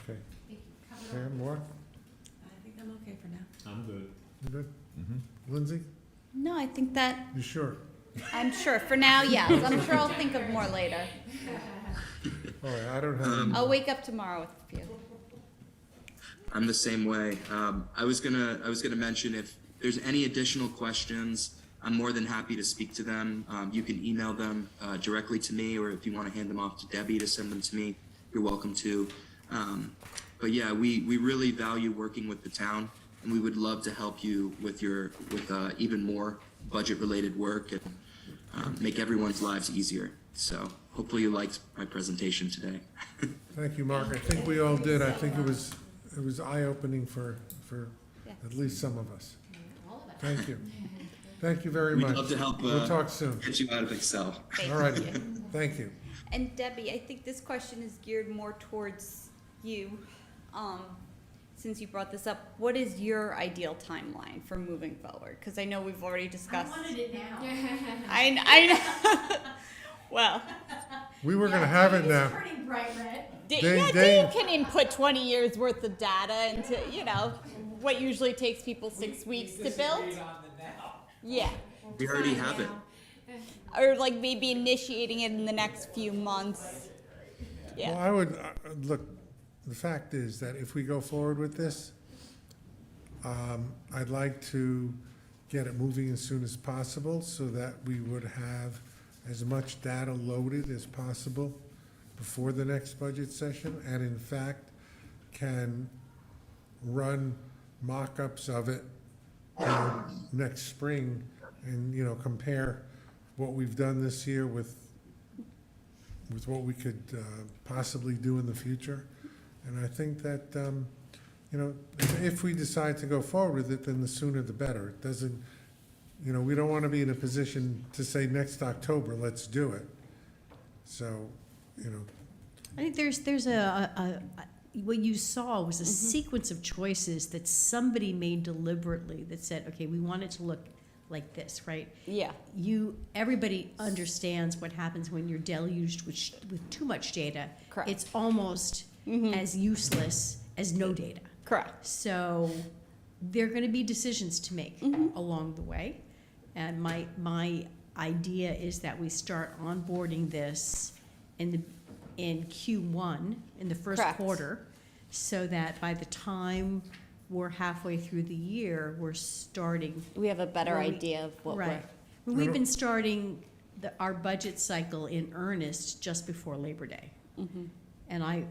Okay. Sam, more?
I think I'm okay for now.
I'm good.
You good? Lindsay?
No, I think that,
You sure?
I'm sure, for now, yes. I'm sure I'll think of more later.
All right, I don't have.
I'll wake up tomorrow with a few.
I'm the same way. I was gonna mention if there's any additional questions, I'm more than happy to speak to them. You can email them directly to me, or if you want to hand them off to Debbie to send them to me, you're welcome to. But yeah, we really value working with the town, and we would love to help you with even more budget-related work and make everyone's lives easier. So hopefully you liked my presentation today.
Thank you, Mark. I think we all did. I think it was eye-opening for
Yeah.
at least some of us. Thank you. Thank you very
We'd
much.
love to help
We'll talk soon.
get you out of Excel.
All right, thank you.
And Debbie, I think this question is geared more towards you. Since you brought this up, what is your ideal timeline for moving forward? Because I know we've already discussed.
it now.
I know. Well,
We were gonna have it now.
Turning bright red.
Dave-
Dave can input 20 years worth of data into, what usually takes people 6 weeks to build.
Disagreed on the now.
Yeah.
We already have it.
Or like maybe initiating it in the next few months.
Well,
Yeah.
I would, look, the fact is that if we go forward with this, I'd like to get it moving as soon as possible so that we would have as much data loaded as possible before the next budget session, and in fact, can run mock-ups of it next spring and, compare what we've done this year with what we could possibly do in the future. And I think that, if we decide to go forward with it, then the sooner the better. It doesn't, we don't want to be in a position to say next October, let's do it. So,
I think there's what you saw was a sequence of choices that somebody made deliberately that said, okay, we want it to look like this, right?
Yeah.
Everybody understands what happens when you're deluged with too much data.
Correct.
It's almost as useless as no data.
Correct.
So there are going to be decisions to make along the way. And my idea is that we start onboarding this in Q1, in the first
Correct.
quarter, so that by the time we're halfway through the year, we're starting.
We have a better
Well,
idea of what
Right. We've been starting our budget cycle in earnest just before Labor Day. And I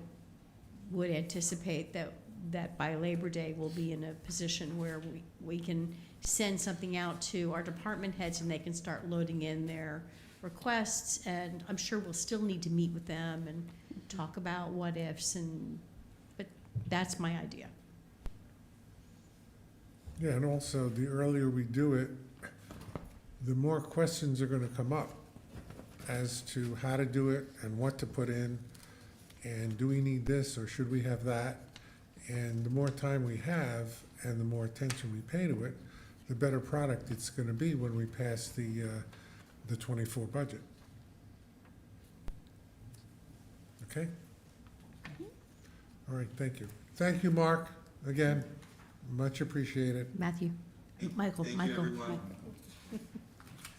would anticipate that by Labor Day, we'll be in a position where we can send something out to our department heads and they can start loading in their requests. And I'm sure we'll still need to meet with them and talk about what ifs, but that's my idea.
yeah, and also the earlier we do it, the more questions are gonna come up as to how to do it and what to put in, and do we need this or should we have that? And the more time we have and the more attention we pay to it, the better product it's gonna be when we pass the 24 budget. Okay? All right, thank you. Thank you, Mark, again, much appreciated.
Matthew, Michael.
Thank you, everyone.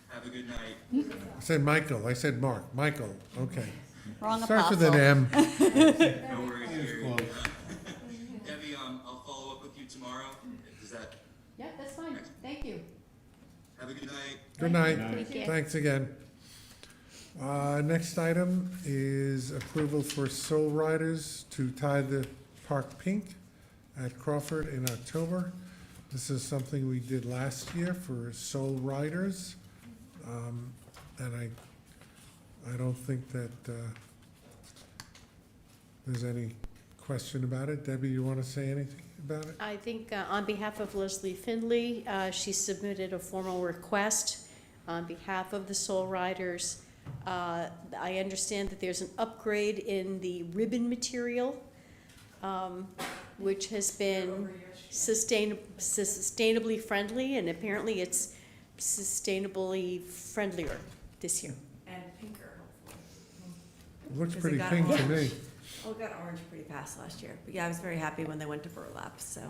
Have a good night.
I said Michael, I said Mark, Michael, okay.
Wrong
Starts
apostle.
with an M.
No worries, Gary. Debbie, I'll follow up with you tomorrow. Does that,
Yeah, that's fine. Thank you.
have a good night.
Good night.
Thank you.
Thanks again. Next item is approval for Soul Riders to tie the park pink at Crawford in October. This is something we did last year for Soul Riders. And I don't think that there's any question about it. Debbie, you want to say anything about it?
I think on behalf of Leslie Findley, she submitted a formal request on behalf of the Soul Riders. I understand that there's an upgrade in the ribbon material, which has been sustainably friendly, and apparently it's sustainably friendlier this year.
And pinker, hopefully.
It looks
Because
pretty
it got
pink to
orange.
me.
Oh, it got orange pretty fast last year. But yeah, I was very happy when they went to burlap, so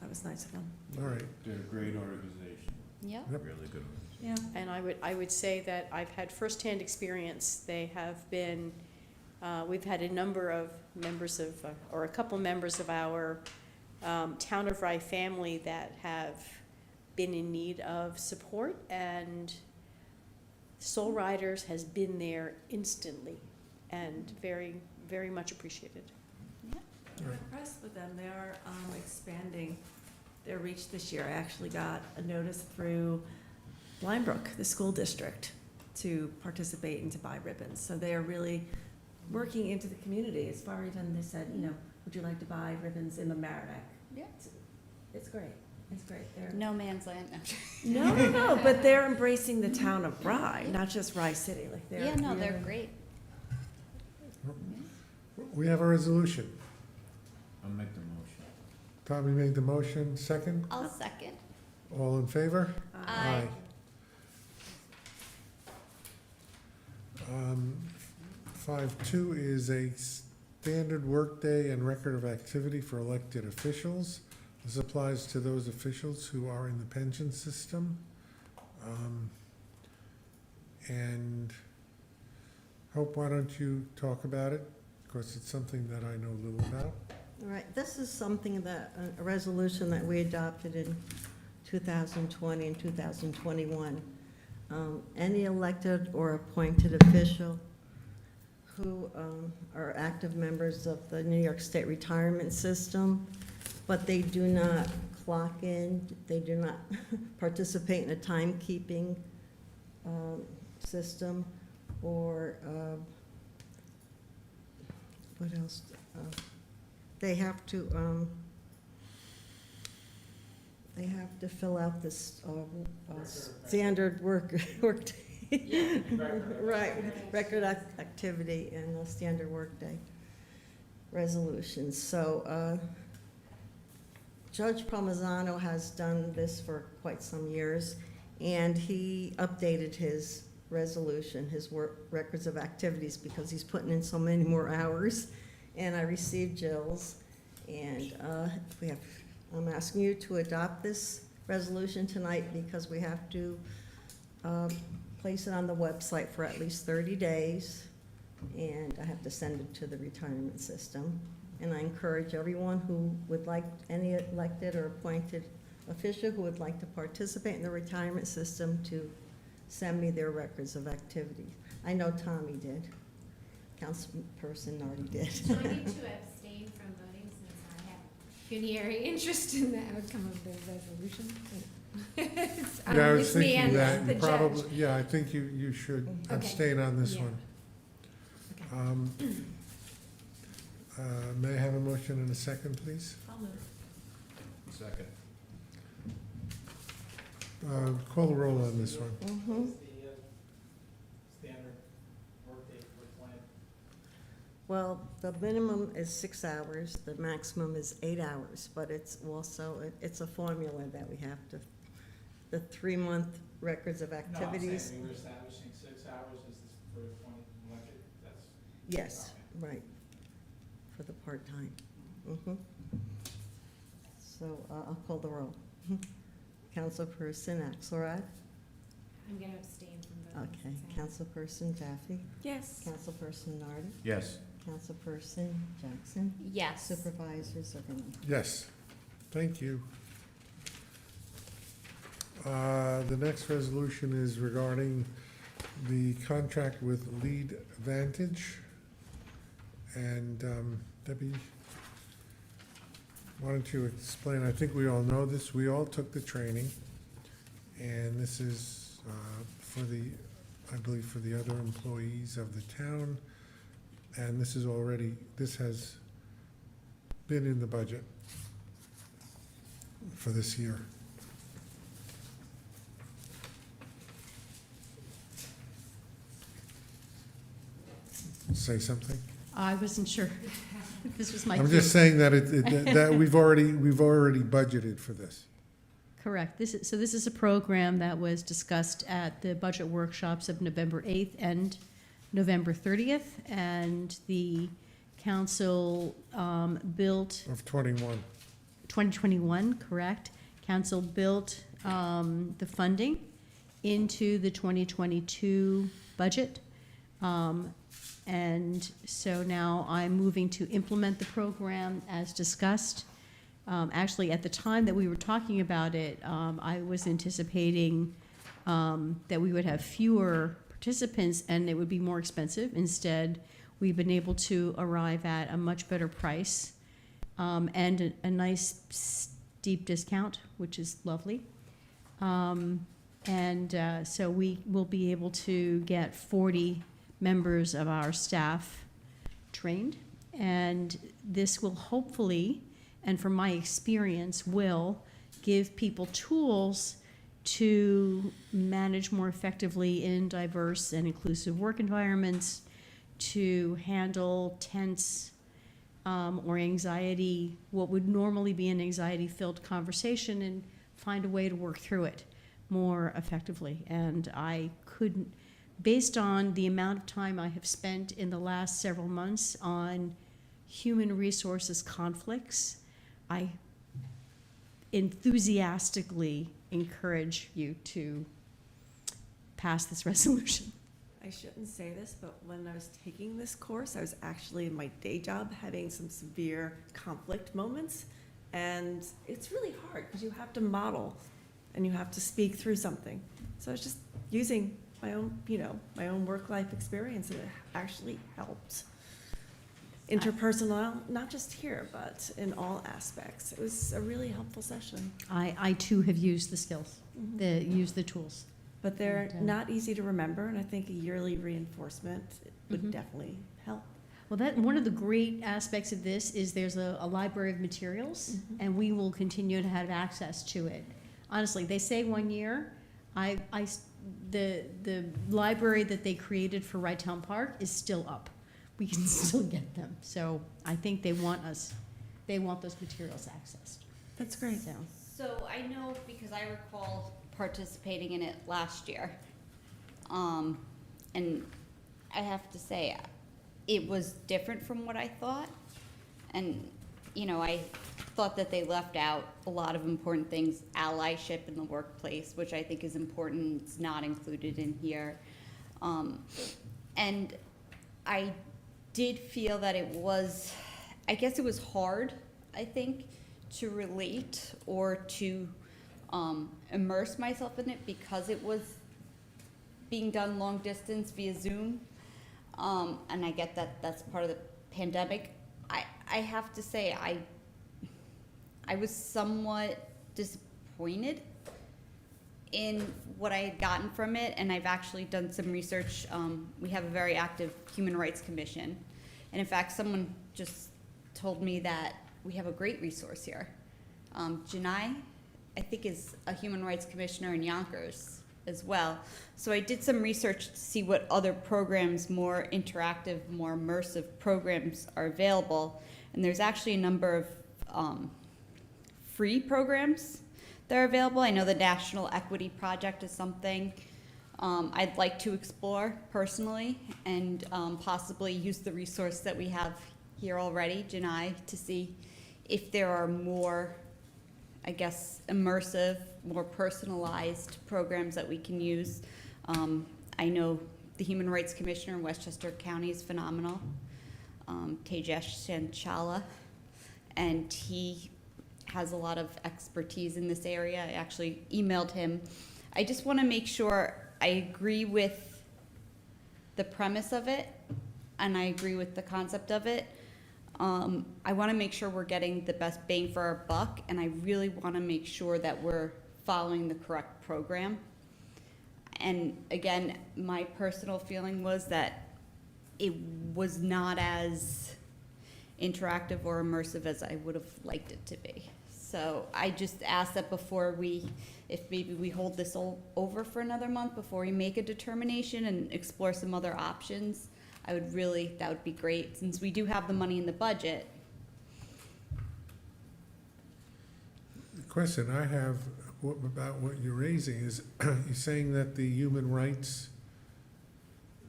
that was nice of them.
All right.
They're a great organization,
Yep.
Yep.
really good.
Yeah.
And I would say that I've had firsthand experience. They have been, we've had a number of members of, or a couple members of our Town of Rye family that have been in need of support, and Soul Riders has been there instantly and very, very much appreciated.
I'm impressed with them. They are expanding their reach this year. I actually got a notice through Blindbrook, the school district, to participate and to buy ribbons. So they are really working into the community. As far even they said, would you like to buy ribbons in the Mamaroneck?
Yeah.
It's great. It's great. They're
No man's land.
no, but they're embracing the town of Rye, not just Rye City. Like they're
Yeah, no, they're
really-
great.
We have a resolution.
I'll make the motion.
Tommy made the motion, second.
I'll second.
All in favor?
Aye.
5.2 is a standard workday and record of activity for elected officials. This applies to those officials who are in the pension system. And Hope, why don't you talk about it? Because it's something that I know little about.
All right, this is something that, a resolution that we adopted in 2020 and 2021. Any elected or appointed official who are active members of the New York State retirement system, but they do not clock in, they do not participate in a timekeeping system, or what else? They have to fill out this standard work right, record activity and the standard workday resolutions. So Judge Palmisano has done this for quite some years, and he updated his resolution, his work records of activities, because he's putting in so many more hours. And I received Jill's, and I'm asking you to adopt this resolution tonight, because we have to place it on the website for at least 30 days, and I have to send it to the retirement system. And I encourage everyone who would like, any elected or appointed official who would like to participate in the retirement system, to send me their records of activity. I know Tommy did. Councilperson Nardi did.
So I need to abstain from voting since I have pecuniary interest in the outcome of the resolution. It's
Yeah, I was
it's me
thinking
and
that,
the
and
judge.
probably, yeah, I think you should
Okay.
abstain on this
Yeah.
one.
Okay.
May I have a motion and a second, please?
I'll move.
Second.
Call the roll on this one.
Mhm.
What's the standard workday for plan?
Well, the minimum is 6 hours, the maximum is 8 hours, but it's also, it's a formula that we have to, the 3-month records of
No, I'm
activities.
saying we were establishing 6 hours, is this for the appointed elected, that's.
Yes,
Okay.
right, for the part-time. Mhm. So I'll call the roll. Councilperson Axelrod?
I'm gonna abstain from voting.
Okay.
since I-
Councilperson Jaffe?
Yes.
Councilperson Nardi?
Yes.
Councilperson Jackson?
Yes.
Supervisor Zuckerman?
Yes, thank you. The next resolution is regarding the contract with LeadvantEdge. And Debbie, why don't you explain? I think we all know this. We all took the training. And this is for the, I believe, for the other employees of the town. And this is already, this has been in the budget for this year. Say something?
I wasn't sure. This was my
I'm
cue.
just saying that that we've already budgeted for this.
Correct. This is a program that was discussed at the budget workshops of November 8th and November 30th, and the council built
Of 21.
2021, correct? Council built the funding into the 2022 budget. And so now I'm moving to implement the program as discussed. Actually, at the time that we were talking about it, I was anticipating that we would have fewer participants and it would be more expensive. Instead, we've been able to arrive at a much better price and a nice steep discount, which is lovely. So we will be able to get 40 members of our staff trained. And this will hopefully, and from my experience, will give people tools to manage more effectively in diverse and inclusive work environments, to handle tense or anxiety, what would normally be an anxiety-filled conversation, and find a way to work through it more effectively. And I couldn't, based on the amount of time I have spent in the last several months on human resources conflicts, I enthusiastically encourage you to pass this resolution.
I shouldn't say this, but when I was taking this course, I was actually in my day job having some severe conflict moments. And it's really hard because you have to model and you have to speak through something. So I was just using my own, my own work-life experience, and it actually helped. Interpersonal, not just here, but in all aspects. It was a really helpful session.
I too have used the skills, used the tools.
But they're
And,
not easy to remember, and I think a yearly reinforcement would definitely help.
Well, that, one of the great aspects of this is there's a library of materials, and we will continue to have access to it. Honestly, they say 1 year. The library that they created for Ryeders Park is still up. We can still get them. So I think they want those materials accessed.
That's great.
So I know because I recall participating in it last year. And I have to say, it was different from what I thought. And, I thought that they left out a lot of important things, allyship in the workplace, which I think is important. It's not included in here. And I did feel that it was hard, I think, to relate or to immerse myself in it because it was being done long distance via Zoom. And I get that that's part of the pandemic. I have to say, I was somewhat disappointed in what I had gotten from it, and I've actually done some research. We have a very active Human Rights Commission, and in fact, someone just told me that we have a great resource here. Janai, I think, is a Human Rights Commissioner in Yonkers as well. So I did some research to see what other programs, more interactive, more immersive programs are available, and there's actually a number of free programs that are available. I know the National Equity Project is something I'd like to explore personally, and possibly use the resource that we have here already, Janai, to see if there are more, I guess, immersive, more personalized programs that we can use. I know the Human Rights Commissioner in Westchester County is phenomenal, Tejesh Chanchala, and he has a lot of expertise in this area. I actually emailed him. I just want to make sure I agree with the premise of it, and I agree with the concept of it. I want to make sure we're getting the best bang for our buck, and I really want to make sure that we're following the correct program. And again, my personal feeling was that it was not as interactive or immersive as I would have liked it to be. So I just ask that before if maybe we hold this over for another month before we make a determination and explore some other options, that would be great, since we do have the money in the budget.
The question I have about what you're raising is, you're saying that the Human Rights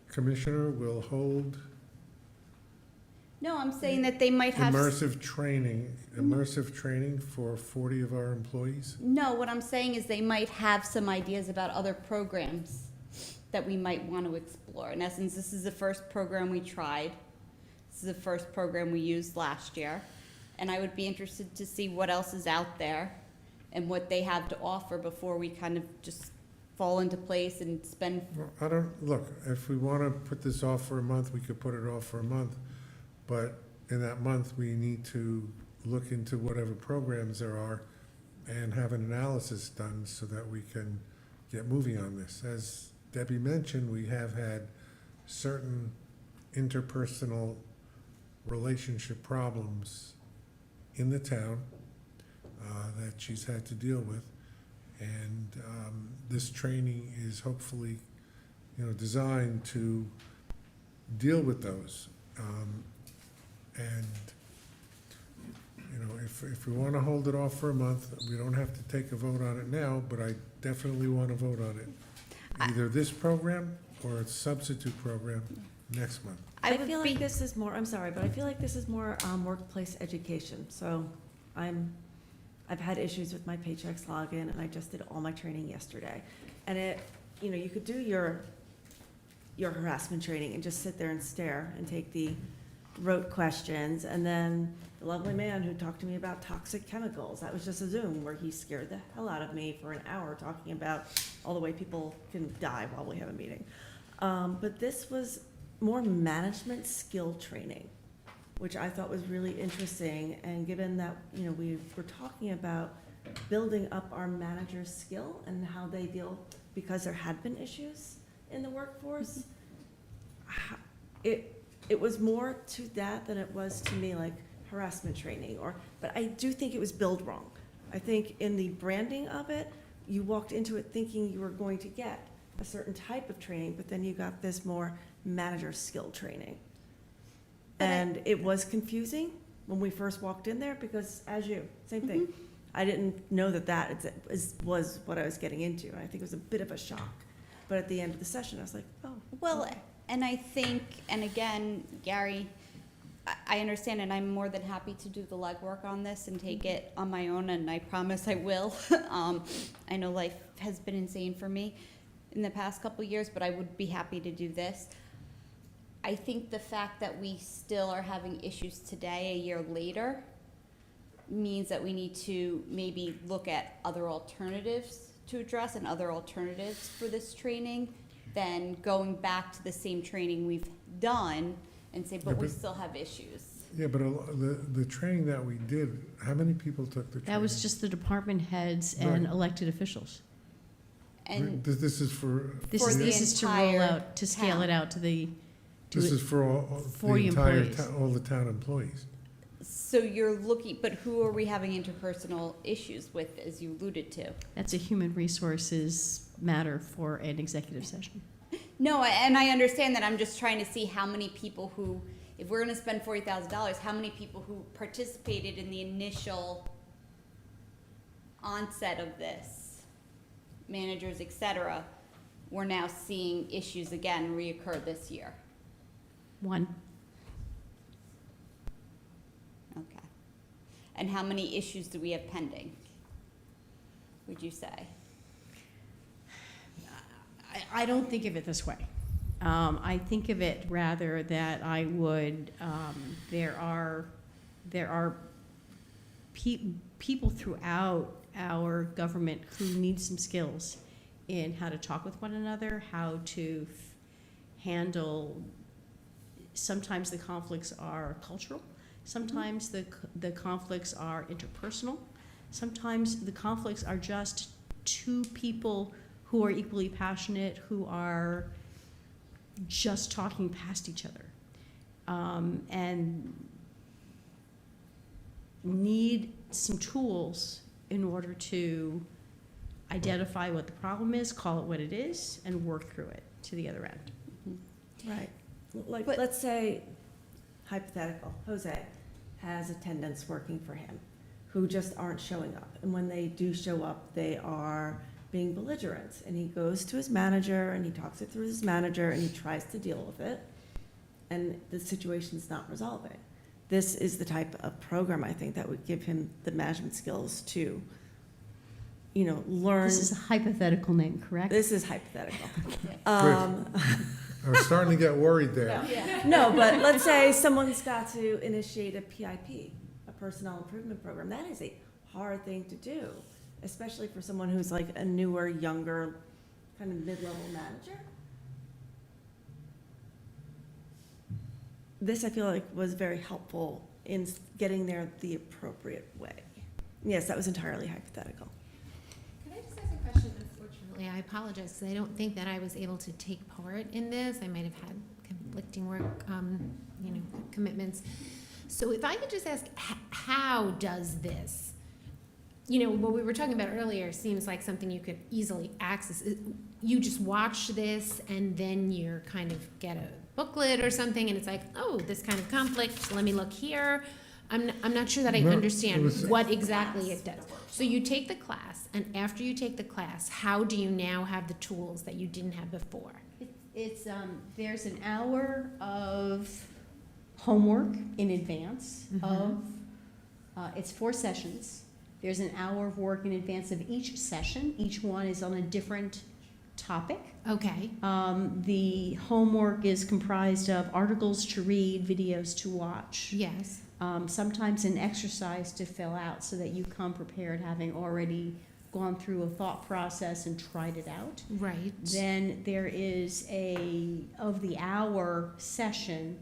Commissioner will hold
No, I'm saying that they might have.
immersive training for 40 of our employees?
No, what I'm saying is they might have some ideas about other programs that we might want to explore. In essence, this is the first program we tried. This is the first program we used last year. And I would be interested to see what else is out there and what they have to offer before we kind of just fall into place and spend.
Well, look, if we want to put this off for a month, we could put it off for a month. But in that month, we need to look into whatever programs there are and have an analysis done so that we can get moving on this. As Debbie mentioned, we have had certain interpersonal relationship problems in the town. that she's had to deal with. And this training is hopefully, designed to deal with those. And, if we want to hold it off for a month, we don't have to take a vote on it now, but I definitely want to vote on it. Either this program or a substitute program next month.
I feel like this is more, I'm sorry, but I feel like this is more workplace education. So I've had issues with my Paychex login, and I just did all my training yesterday. And you could do your harassment training and just sit there and stare and take the rote questions. And then the lovely man who talked to me about toxic chemicals, that was just a Zoom where he scared the hell out of me for an hour talking about all the way people can die while we have a meeting. But this was more management skill training, which I thought was really interesting. And given that, we were talking about building up our managers' skill and how they deal, because there had been issues in the workforce, it was more to that than it was to me like harassment training, but I do think it was billed wrong. I think in the branding of it, you walked into it thinking you were going to get a certain type of training, but then you got this more manager skill training. And it was confusing when we first walked in there because, same thing. I didn't know that was what I was getting into. And I think it was a bit of a shock. But at the end of the session, I was like, oh.
Well,
okay.
and I think, and again, Gary, I understand, and I'm more than happy to do the legwork on this and take it on my own, and I promise I will. I know life has been insane for me in the past couple years, but I would be happy to do this. I think the fact that we still are having issues today, a year later, means that we need to maybe look at other alternatives to address and other alternatives for this training than going back to the same training we've done and say, but we still have issues.
Yeah, but the training that we did, how many people took the training?
That was just the department heads and
Right.
elected officials.
And
This is for.
This
For
is,
the
this is to roll
entire
out, to scale
town.
it out to the,
This is for all,
for
the
the
entire,
employees.
all the town employees.
so you're looking, but who are we having interpersonal issues with, as you alluded to?
that's a human resources matter for an executive session.
No, and I understand that. I'm just trying to see how many people who, if we're gonna spend $40,000, how many people who participated in the initial onset of this, managers, et cetera, we're now seeing issues again reoccur this year.
One,
Okay. And how many issues do we have pending, would you say?
I don't think of it this way. I think of it rather that I would, there are people throughout our government who need some skills in how to talk with one another, how to handle, sometimes the conflicts are cultural, sometimes the conflicts are interpersonal, sometimes the conflicts are just two people who are equally passionate, who are just talking past each other, and need some tools in order to identify what the problem is, call it what it is, and work through it to the other end.
Right. Like,
But-
let's say, hypothetical, Jose has attendants working for him who just aren't showing up. And when they do show up, they are being belligerent. And he goes to his manager and he talks it through his manager and he tries to deal with it. And the situation's not resolving. This is the type of program, I think, that would give him the management skills to, learn.
This is a hypothetical name, correct?
This is hypothetical.
I was starting to get worried there.
No, but let's say someone's got to initiate a PIP, a personnel improvement program. That is a hard thing to do, especially for someone who's like a newer, younger, kind of mid-level manager. This, I feel like, was very helpful in getting there the appropriate way. Yes, that was entirely hypothetical.
Could I just ask a question? Unfortunately, I apologize, because I don't think that I was able to take part in this. I might have had conflicting work, commitments. So if I could just ask, how does this what we were talking about earlier seems like something you could easily access. You just watch this and then you're kind of get a booklet or something and it's like, oh, this kind of conflict, let me look here. I'm not sure that I
No, it
understand
was-
what exactly it does. So you take the class, and after you take the class, how do you now have the tools that you didn't have before?
It's, there's an hour of homework in advance of, it's 4 sessions. There's an hour of work in advance of each session. Each one is on a different topic.
Okay,
The homework is comprised of articles to read, videos to watch.
yes,
Sometimes an exercise to fill out so that you come prepared, having already gone through a thought process and tried it out.
right.
Then there is of the hour session,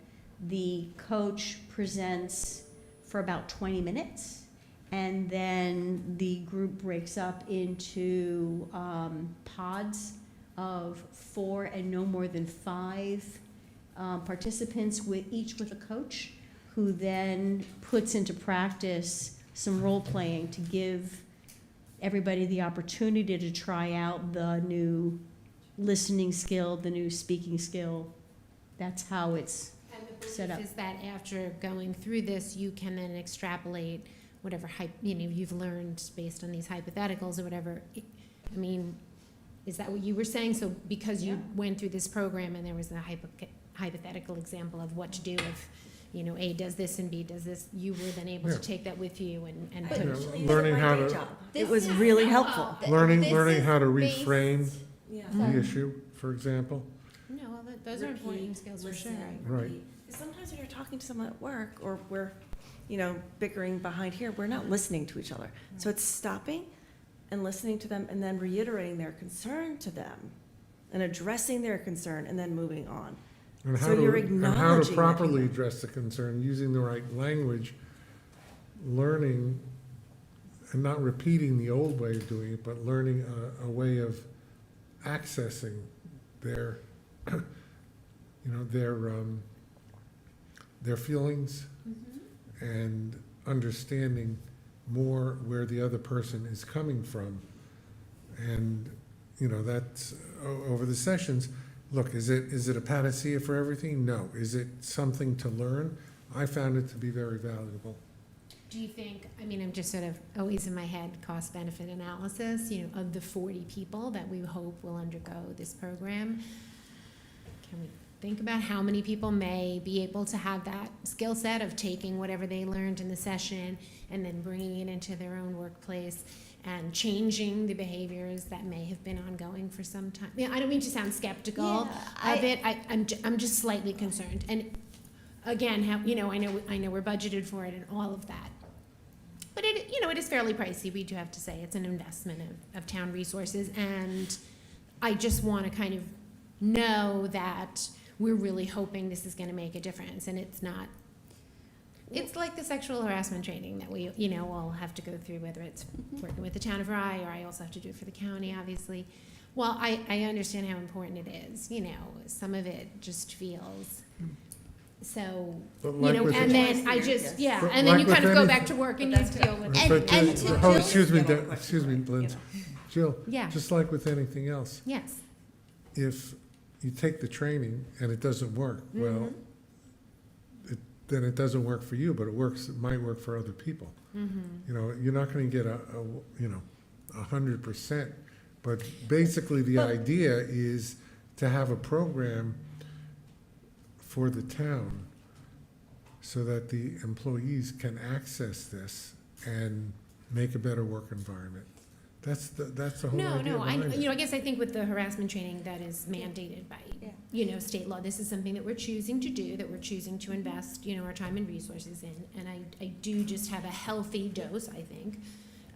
the coach presents for about 20 minutes, and then the group breaks up into pods of 4 and no more than 5 participants, each with a coach, who then puts into practice some role-playing to give everybody the opportunity to try out the new listening skill, the new speaking skill. That's how it's
And the
set up.
belief is that after going through this, you can then extrapolate whatever you've learned based on these hypotheticals or whatever. I mean, is that what you were saying? So because you went through this program and there was a hypothetical example of what to do if, A does this and B does this, you were then able
Yeah.
to take that with you and
But
put
Yeah,
it.
actually,
learning
it's
how
my day
to-
job.
This
It was
is-
really helpful.
Learning
This
how to
is based-
reframe
Yeah.
the issue, for example.
No, well, those are important skills for sure.
Right.
Sometimes when you're talking to someone at work, or we're, bickering behind here, we're not listening to each other. So it's stopping and listening to them and then reiterating their concern to them and addressing their concern and then moving on.
And
So
how to,
you're
and how
acknowledging
to
that
properly
people-
address the concern, using the right language, learning, and not repeating the old way of doing it, but learning a way of accessing their, their feelings and understanding more where the other person is coming from. And, that's over the sessions. Look, is it a panacea for everything? No. Is it something to learn? I found it to be very valuable.
Do you think, I'm just sort of always in my head, cost-benefit analysis, of the 40 people that we hope will undergo this program. Can we think about how many people may be able to have that skill set of taking whatever they learned in the session and then bringing it into their own workplace and changing the behaviors that may have been ongoing for some time? I don't mean to sound skeptical of it. I'm just slightly concerned. And again, I know we're budgeted for it and all of that. But it is fairly pricey. We do have to say it's an investment of town resources, and I just want to kind of know that we're really hoping this is going to make a difference, and it's not. It's like the sexual harassment training that we, all have to go through, whether it's working with the town of Rye, or I also have to do it for the county, obviously. Well, I understand how important it is. Some of it just feels so.
But like with
And
it-
then I just, yeah,
But
and then
like
you kind
with
of go
anything-
back to work and
But
you
that's
deal with
But
it.
And
just-
to
oh,
Jill's-
excuse me, Linz. Jill,
Yeah,
just like with anything else,
yes.
if you take the training and it doesn't work, well, then it doesn't work for you, but it might work for other people. You're not gonna get 100%, but basically the idea is to have a program for the town so that the employees can access this and make a better work environment. That's the whole idea behind it.
I guess I think with the harassment training that is mandated by, state law, this is something that we're choosing to do, that we're choosing to invest, our time and resources in. And I do just have a healthy dose, I think,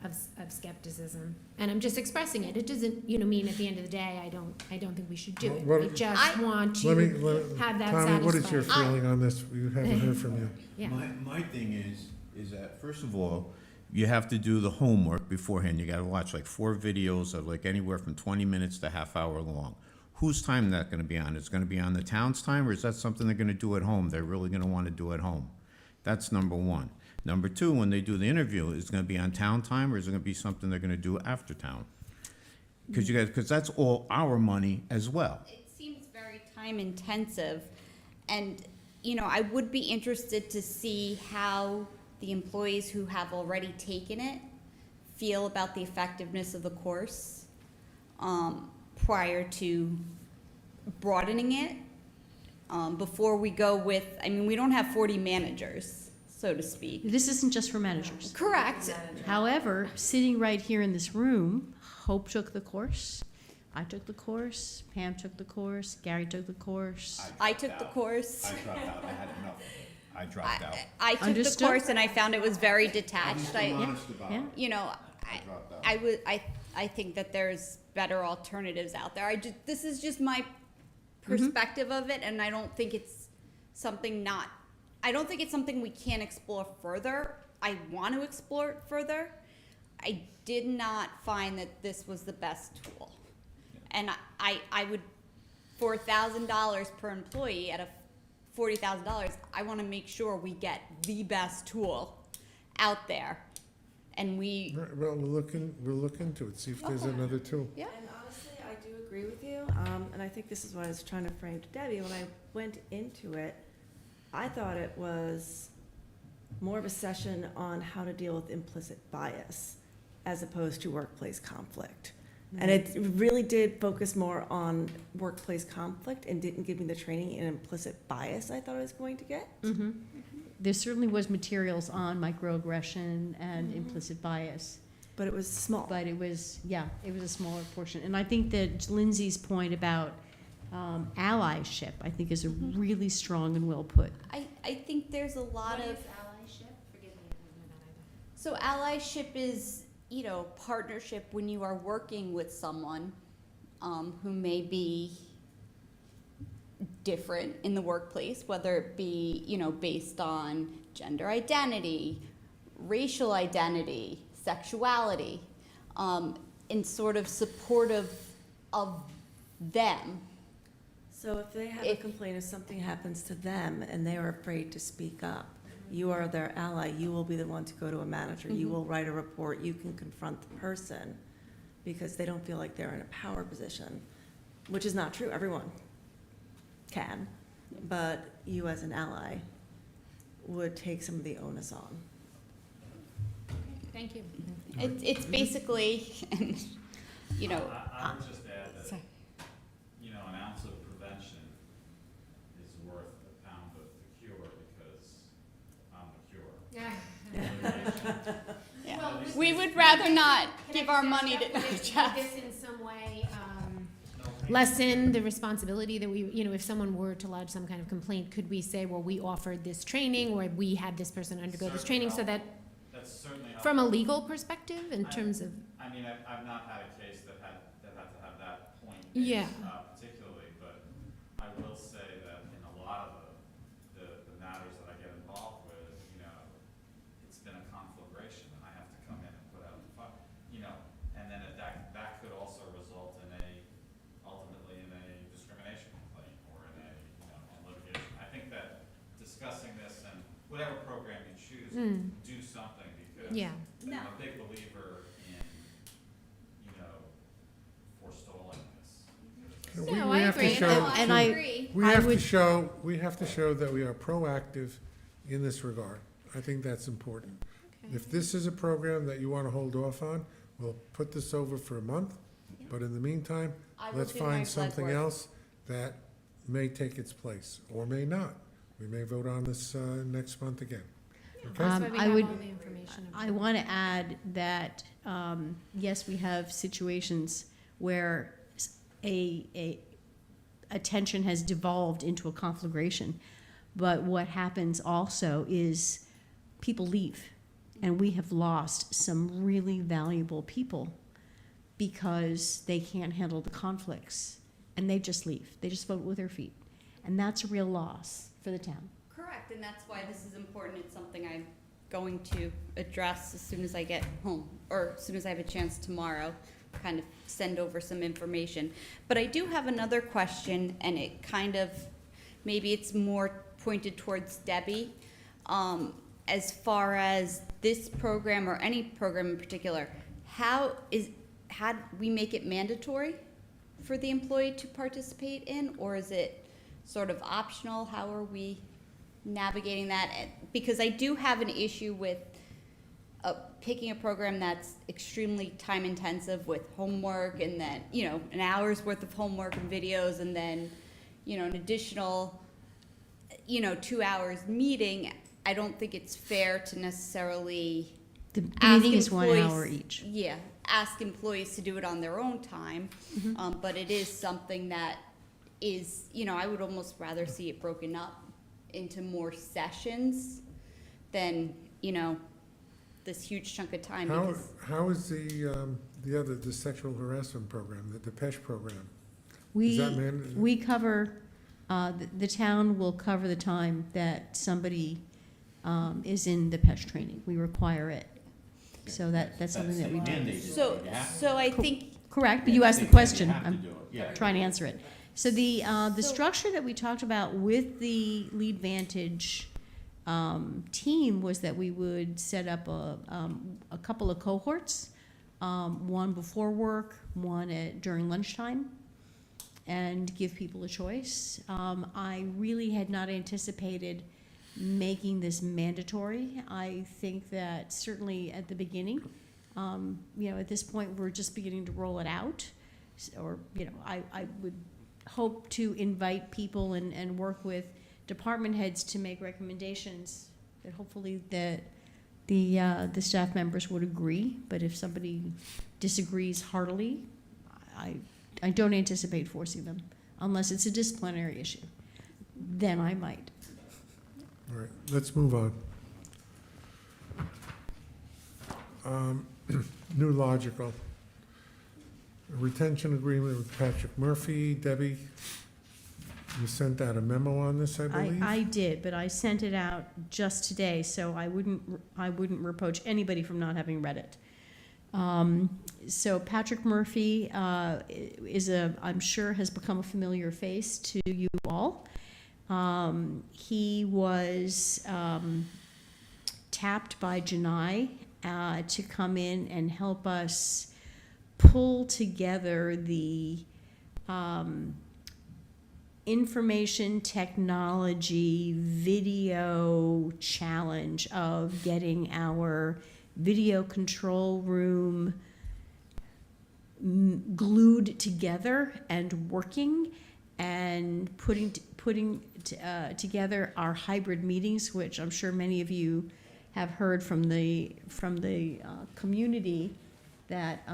of skepticism. And I'm just expressing it. It doesn't, mean at the end of the day, I don't think we should do it.
What-
I just want
Let me,
to have that
Tommy, what is your
satisfied.
feeling on this? We haven't heard from you.
Yeah.
My thing is that, first of all, you have to do the homework beforehand. You gotta watch like 4 videos of like anywhere from 20 minutes to half hour long. Whose time is that gonna be on? Is it gonna be on the town's time, or is that something they're gonna do at home? They're really gonna wanna do at home? That's number one. Number two, when they do the interview, is it gonna be on town time, or is it gonna be something they're gonna do after town? Because that's all our money as well.
It seems very time intensive, and, I would be interested to see how the employees who have already taken it feel about the effectiveness of the course, prior to broadening it, before we go with, we don't have 40 managers, so to speak.
This isn't just for managers.
Correct.
However, sitting right here in this room, Hope took the course, I took the course, Pam took the course, Gary took the course.
I took the course.
dropped out, I had enough. I dropped out.
I took the
Understood.
course and I found it was very detached.
about
Yeah.
I think that there's better alternatives out there. This is just my perspective of it, and I don't think it's something we can't explore further. I want to explore it further. I did not find that this was the best tool. And I would, for $1,000 per employee at a $40,000, I want to make sure we get the best tool out there. And we,
Right, well, we'll look into it, see if there's another tool.
yeah.
And honestly, I do agree with you, and I think this is what I was trying to frame to Debbie. When I went into it, I thought it was more of a session on how to deal with implicit bias as opposed to workplace conflict. And it really did focus more on workplace conflict and didn't give me the training in implicit bias I thought I was going to get.
There certainly was materials on microaggression and implicit bias,
But it was small.
but it was a smaller portion. And I think that Lindsay's point about allyship, I think, is a really strong and well put.
I think there's a lot of.
allyship? Forgive me, I don't know that either.
So allyship is, partnership when you are working with someone who may be different in the workplace, whether it be, based on gender identity, racial identity, sexuality, in sort of supportive of them.
So if they have a complaint, if something happens to them and they are afraid to speak up, you are their ally, you will be the one to go to a manager, you will write a report, you can confront the person because they don't feel like they're in a power position, which is not true, everyone can, but you as an ally would take some of the onus on.
Thank you.
It's basically,
I would just add that,
sorry.
An ounce of prevention is worth a pound of the cure, because I'm the cure.
Yeah.
Well,
We would rather not give our money to,
Would
Jeff.
this in some way lessen the responsibility that we, if someone were to lodge some kind of complaint, could we say, well, we offered this training, or we had this person undergo this training, so that,
That's certainly helpful.
from a legal perspective, in terms of,
I've not had a case that had to have that point
Yeah.
particularly, but I will say that in a lot of the matters that I get involved with, it's been a conflagration, and I have to come in and put out the fire, and then that could also result in ultimately in a discrimination complaint or in a litigation. I think that discussing this and whatever program you choose, do something, because
yeah.
I'm a big believer in, forestalling this.
We-
No,
we
I
have to
agree.
show-
And I-
agree.
We
I
have to
would-
show that we are proactive in this regard. I think that's important. If this is a program that you want to hold off on, we'll put this over for a month, but in the meantime,
I will
let's
do my
find
blood
something
work.
else that may take its place, or may not. We may vote on this next month again. Okay?
That's why we
I
have
would-
all the information.
I want to add that, yes, we have situations where a tension has devolved into a conflagration, but what happens also is people leave, and we have lost some really valuable people because they can't handle the conflicts, and they just leave. They just vote with their feet, and that's a real loss for the town.
Correct, and that's why this is important. It's something I'm going to address as soon as I get home, or as soon as I have a chance tomorrow, kind of send over some information. But I do have another question, and it kind of, maybe it's more pointed towards Debbie. as far as this program or any program in particular, how do we make it mandatory for the employee to participate in, or is it sort of optional? How are we navigating that? Because I do have an issue with picking a program that's extremely time intensive with homework, and then, you know, an hour's worth of homework and videos, and then, you know, an additional, you know, 2 hours meeting. I don't think it's fair to necessarily
The
ask
meeting is 1
employees-
hour each.
Yeah, ask employees to do it on their own time, but it is something that is, you know, I would almost rather see it broken up into more sessions than, you know, this huge chunk of time. Because
How is the sexual harassment program, the DPESH program?
We,
that mandatory?
we cover, the town will cover the time that somebody is in the PESH training. We require it. So that's something that we do.
so I think,
Correct, but you asked the question.
They have to
I'm
do it, yeah.
trying to answer it. So the structure that we talked about with the LeadvantEdge team was that we would set up a couple of cohorts, one before work, one during lunchtime, and give people a choice. I really had not anticipated making this mandatory. I think that certainly at the beginning, you know, at this point, we're just beginning to roll it out. Or, you know, I would hope to invite people and work with department heads to make recommendations that hopefully that the staff members would agree. But if somebody disagrees heartily, I don't anticipate forcing them unless it's a disciplinary issue. Then I might.
All right, let's move on. New logical. A retention agreement with Patrick Murphy. Debbie, you sent out a memo on this, I believe?
I did, but I sent it out just today, so I wouldn't reproach anybody from not having read it. So Patrick Murphy I'm sure has become a familiar face to you all. He was tapped by Janai to come in and help us pull together the information technology video challenge of getting our video control room glued together and working, and putting together our hybrid meetings, which I'm sure many of you have heard from the community that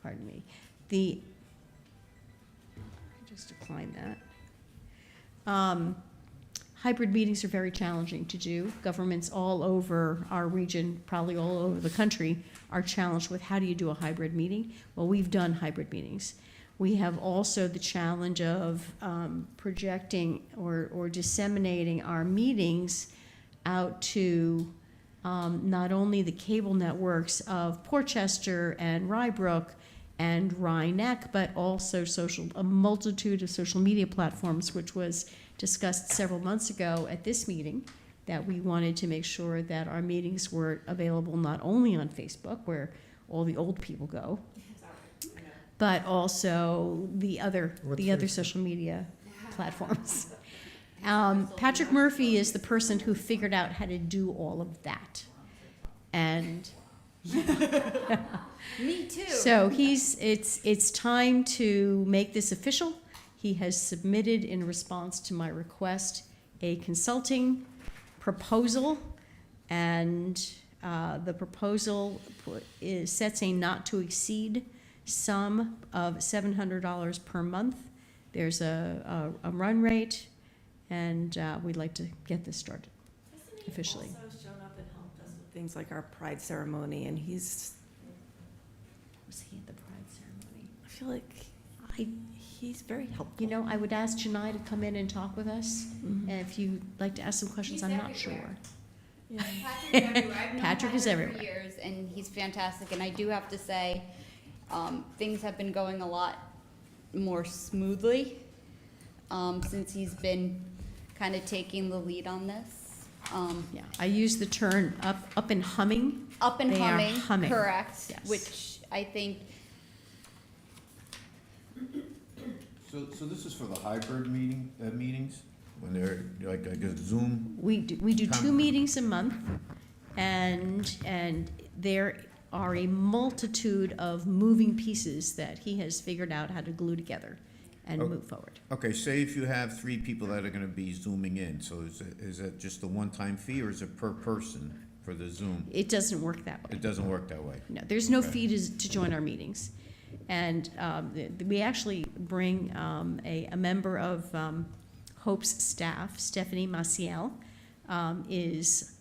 pardon me, I just declined that. Hybrid meetings are very challenging to do. Governments all over our region, probably all over the country, are challenged with how do you do a hybrid meeting? Well, we've done hybrid meetings. We have also the challenge of projecting or disseminating our meetings out to not only the cable networks of Portchester and Rybrook and Rye Neck, but also a multitude of social media platforms, which was discussed several months ago at this meeting, that we wanted to make sure that our meetings were available not only on Facebook, where all the old people go, but also the other social media platforms. Patrick Murphy is the person who figured out how to do all of that. And
me too.
so it's time to make this official. He has submitted in response to my request a consulting proposal, and the proposal sets a not to exceed sum of $700 per month. There's a run rate, and we'd like to get this started officially.
He's also shown up and helped us with things like our pride ceremony, and he's,
Was he at the pride ceremony?
I feel like he's very helpful.
You know, I would ask Janai to come in and talk with us.
Mhm.
And if you'd like to ask some questions,
He's
I'm not
everywhere.
sure.
Yeah.
Patrick's everywhere. I've known
Patrick is
for
everywhere.
years, and he's fantastic. And I do have to say, things have been going a lot more smoothly since he's been kind of taking the lead on this.
Yeah, I use the term up and humming.
Up and
They are
humming,
humming.
correct,
Yes.
which I think,
So this is for the hybrid meetings, when they're, like, I guess Zoom?
We do two
Come-
meetings a month, and there are a multitude of moving pieces that he has figured out how to glue together and
Oh.
move forward.
Okay, say if you have 3 people that are gonna be Zooming in, so is that just a one-time fee, or is it per person for the Zoom?
It doesn't work that way.
It doesn't work that way.
No, there's no
Okay.
fee to join our meetings. And we actually bring a member of Hope's staff, Stephanie Maciel, is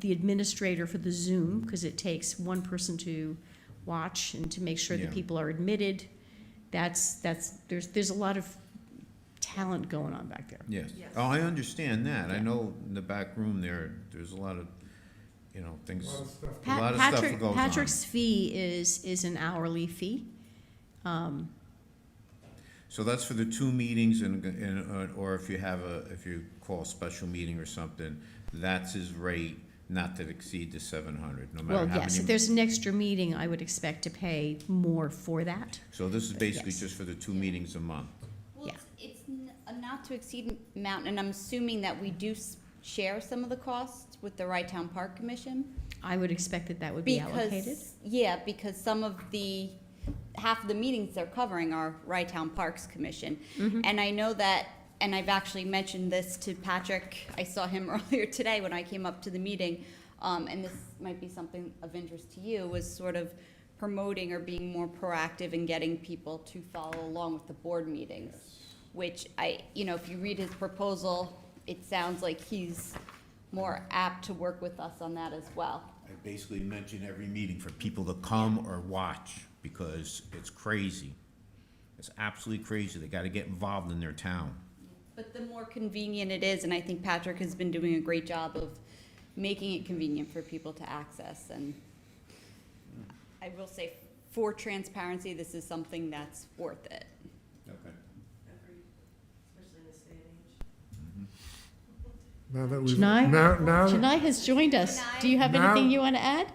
the administrator for the Zoom, because it takes one person to watch and to make sure that
Yeah.
people are admitted. There's a lot of talent going on back there.
Yes.
Yes.
Oh, I understand that. I
Yeah.
know in the back room there's a lot of, things,
A lot of stuff.
a lot of stuff that goes on.
Patrick's fee is an hourly fee.
So that's for the 2 meetings or if you call a special meeting or something, that's his rate, not to exceed the 700, no matter
Well,
how
yes,
many.
if there's an extra meeting, I would expect to pay more for that.
So this is basically
Yes.
just for the 2 meetings a month.
well,
Yeah.
it's a not to exceed amount, and I'm assuming that we do share some of the costs with the Rytown Park Commission.
I would expect that would be allocated.
Yeah, because some of half of the meetings they're covering are Rytown Parks Commission.
Mm-hmm.
And I know that, and I've actually mentioned this to Patrick, I saw him earlier today when I came up to the meeting, and this might be something of interest to you, was sort of promoting or being more proactive in getting people to follow along with the board meetings. Which if you read his proposal, it sounds like he's more apt to work with us on that as well.
I basically mention every meeting for people to come or watch, because it's crazy. It's absolutely crazy. They gotta get involved in their town.
But the more convenient it is, and I think Patrick has been doing a great job of making it convenient for people to access. And I will say, for transparency, this is something that's worth it.
Okay.
Especially in this day and age.
Now that we've,
Janai?
now,
Janai has joined us. Do you have
Now-
anything you want to add?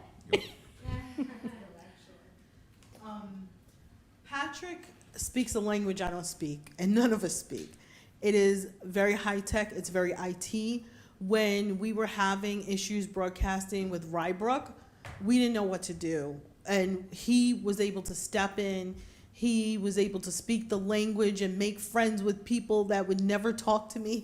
Patrick speaks a language I don't speak, and none of us speak. It is very high-tech, it's very IT. When we were having issues broadcasting with Rybrook, we didn't know what to do. And he was able to step in, he was able to speak the language and make friends with people that would never talk to me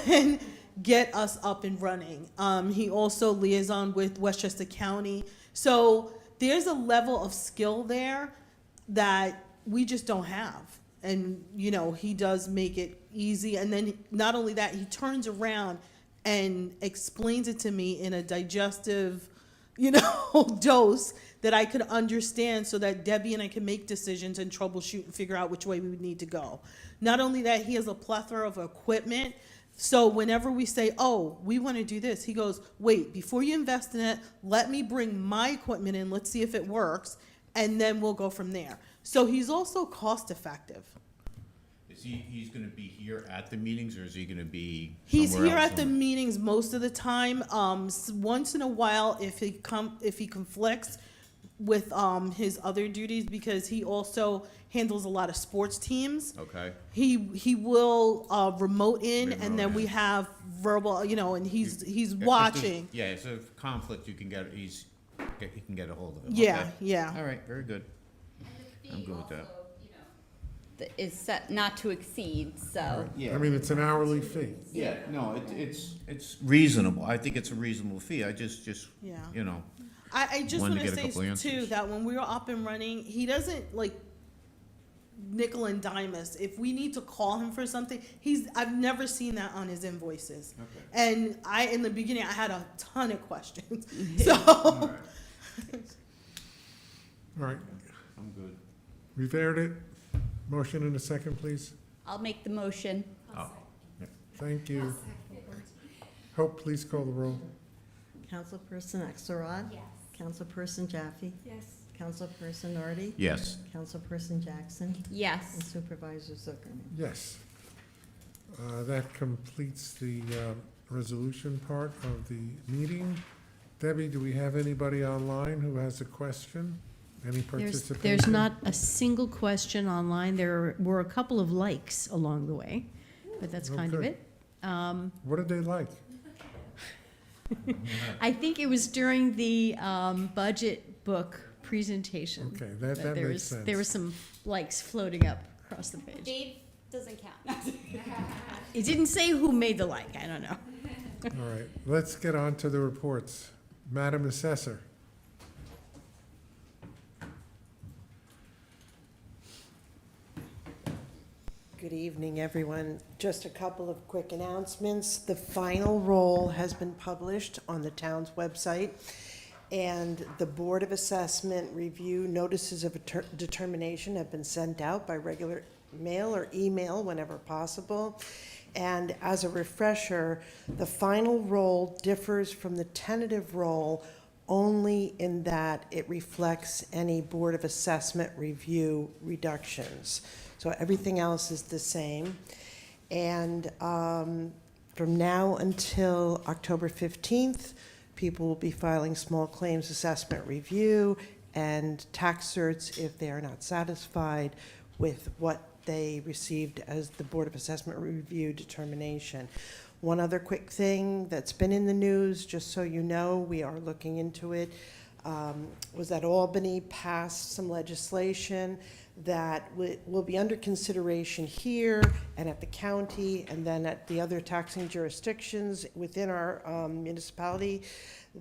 and get us up and running. He also liaisoned with Westchester County. So there's a level of skill there that we just don't have. And, he does make it easy. And then not only that, he turns around and explains it to me in a digestive, dose that I could understand, so that Debbie and I can make decisions and troubleshoot and figure out which way we would need to go. Not only that, he has a plethora of equipment. So whenever we say, oh, we want to do this, he goes, wait, before you invest in it, let me bring my equipment in, let's see if it works, and then we'll go from there. So he's also cost effective.
He's gonna be here at the meetings, or is he gonna be
He's
somewhere
here
else
at the meetings most of the time. Once in a while, if he conflicts with his other duties, because he also handles a lot of sports teams.
Okay.
He will remote in,
Remote
and then we
in.
have verbal, and he's
If there's-
watching.
Yeah, it's a conflict, he can get a hold of it.
Yeah,
Okay.
yeah.
All right, very good. I'm good with that.
Is set not to exceed, so.
I mean, it's an hourly fee.
Yeah, no, it's reasonable. I think it's a reasonable fee. I just,
Yeah. I just
Wanted
want
to
to
get a couple
say
answers.
too that when we were up and running, he doesn't like nickel and dime us. If we need to call him for something, I've never seen that on his invoices.
Okay.
And in the beginning, I had a ton of questions. So
All
All right,
I'm good.
we've aired it. Motion and a second, please.
I'll make the motion.
Thank you. Hope, please call the roll.
Councilperson Axelrod?
Yes.
Councilperson Jaffe?
Yes.
Councilperson Nardi?
Yes.
Councilperson Jackson?
Yes.
And Supervisor Zuckerman?
Yes. That completes the resolution part of the meeting. Debbie, do we have anybody online who has a question? Any participation?
There's not a single question online. There were a couple of likes along the way, but that's
Oh,
kind of
good.
it.
What did they like?
I think it was during the budget book presentation.
Okay, that
there
makes
was-
sense.
There were some likes floating up across the page.
Dave doesn't count.
It didn't say who made the like, I don't know.
All right, let's get on to the reports. Madam Assessor.
Good evening, everyone. Just a couple of quick announcements. The final roll has been published on the town's website, and the Board of Assessment review notices of determination have been sent out by regular mail or email whenever possible. And as a refresher, the final roll differs from the tentative roll only in that it reflects any Board of Assessment review reductions. So everything else is the same. And from now until October 15th, people will be filing small claims assessment review and tax certs if they are not satisfied with what they received as the Board of Assessment review determination. One other quick thing that's been in the news, just so you know, we are looking into it, was that Albany passed some legislation that will be under consideration here and at the county and then at the other taxing jurisdictions within our municipality,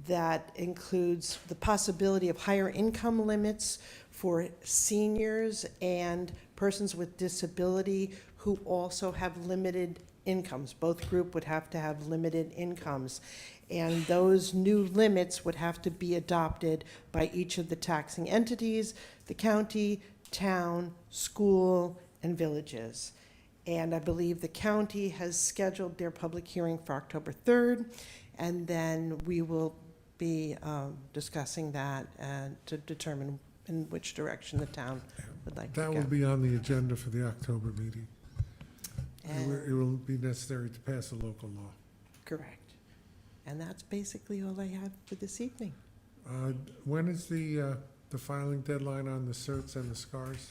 that includes the possibility of higher income limits for seniors and persons with disability who also have limited incomes. Both group would have to have limited incomes. And those new limits would have to be adopted by each of the taxing entities, the county, town, school, and villages. And I believe the county has scheduled their public hearing for October 3rd, and then we will be discussing that and to determine in which direction the town would like to
That
go.
will be on the agenda for the October meeting.
And-
It will be necessary to pass a local law.
Correct. And that's basically all I have for this evening.
When is the filing deadline on the certs and the SCARs?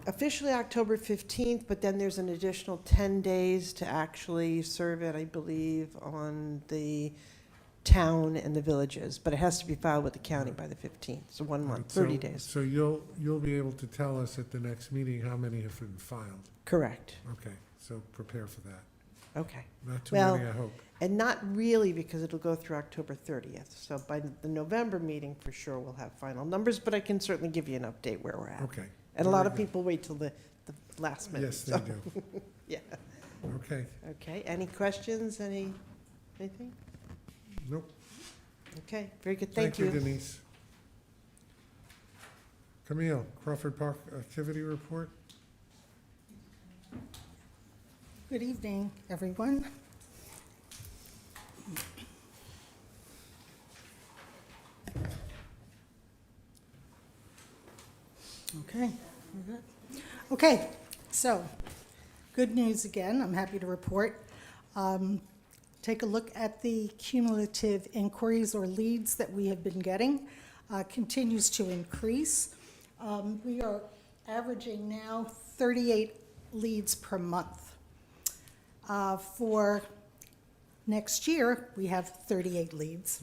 Officially October 15th, but then there's an additional 10 days to actually serve it, I believe, on the town and the villages. But it has to be filed with the county by the 15th, so 1 month, 30 days.
So you'll be able to tell us at the next meeting how many have been filed?
Correct.
Okay, so prepare for that.
Okay.
Not too
Well,
many, I hope.
And not really, because it'll go through October 30th. So by the November meeting, for sure, we'll have final numbers, but I can certainly give you an update where we're at.
Okay.
And a lot
very
of
good.
people wait till the last minute.
Yes, they
so,
do.
Yeah.
Okay,
Okay, any questions, anything?
nope.
Okay, very good, thank you.
Denise. Camille, Crawford Park Activity Report?
Good evening, everyone. Okay. Okay, so, good news again, I'm happy to report. Take a look at the cumulative inquiries or leads that we have been getting. Continues to increase. We are averaging now 38 leads per month. For next year, we have 38 leads.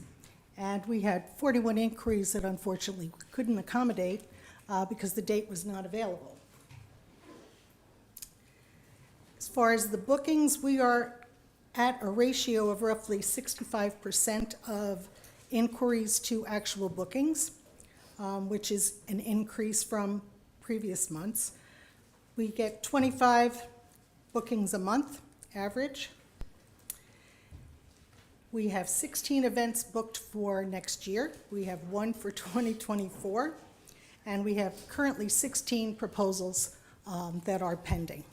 And we had 41 inquiries that unfortunately we couldn't accommodate because the date was not available. As far as the bookings, we are at a ratio of roughly 65% of inquiries to actual bookings, which is an increase from previous months. We get 25 bookings a month, average. We have 16 events booked for next year. We have one for 2024, and we have currently 16 proposals that are pending.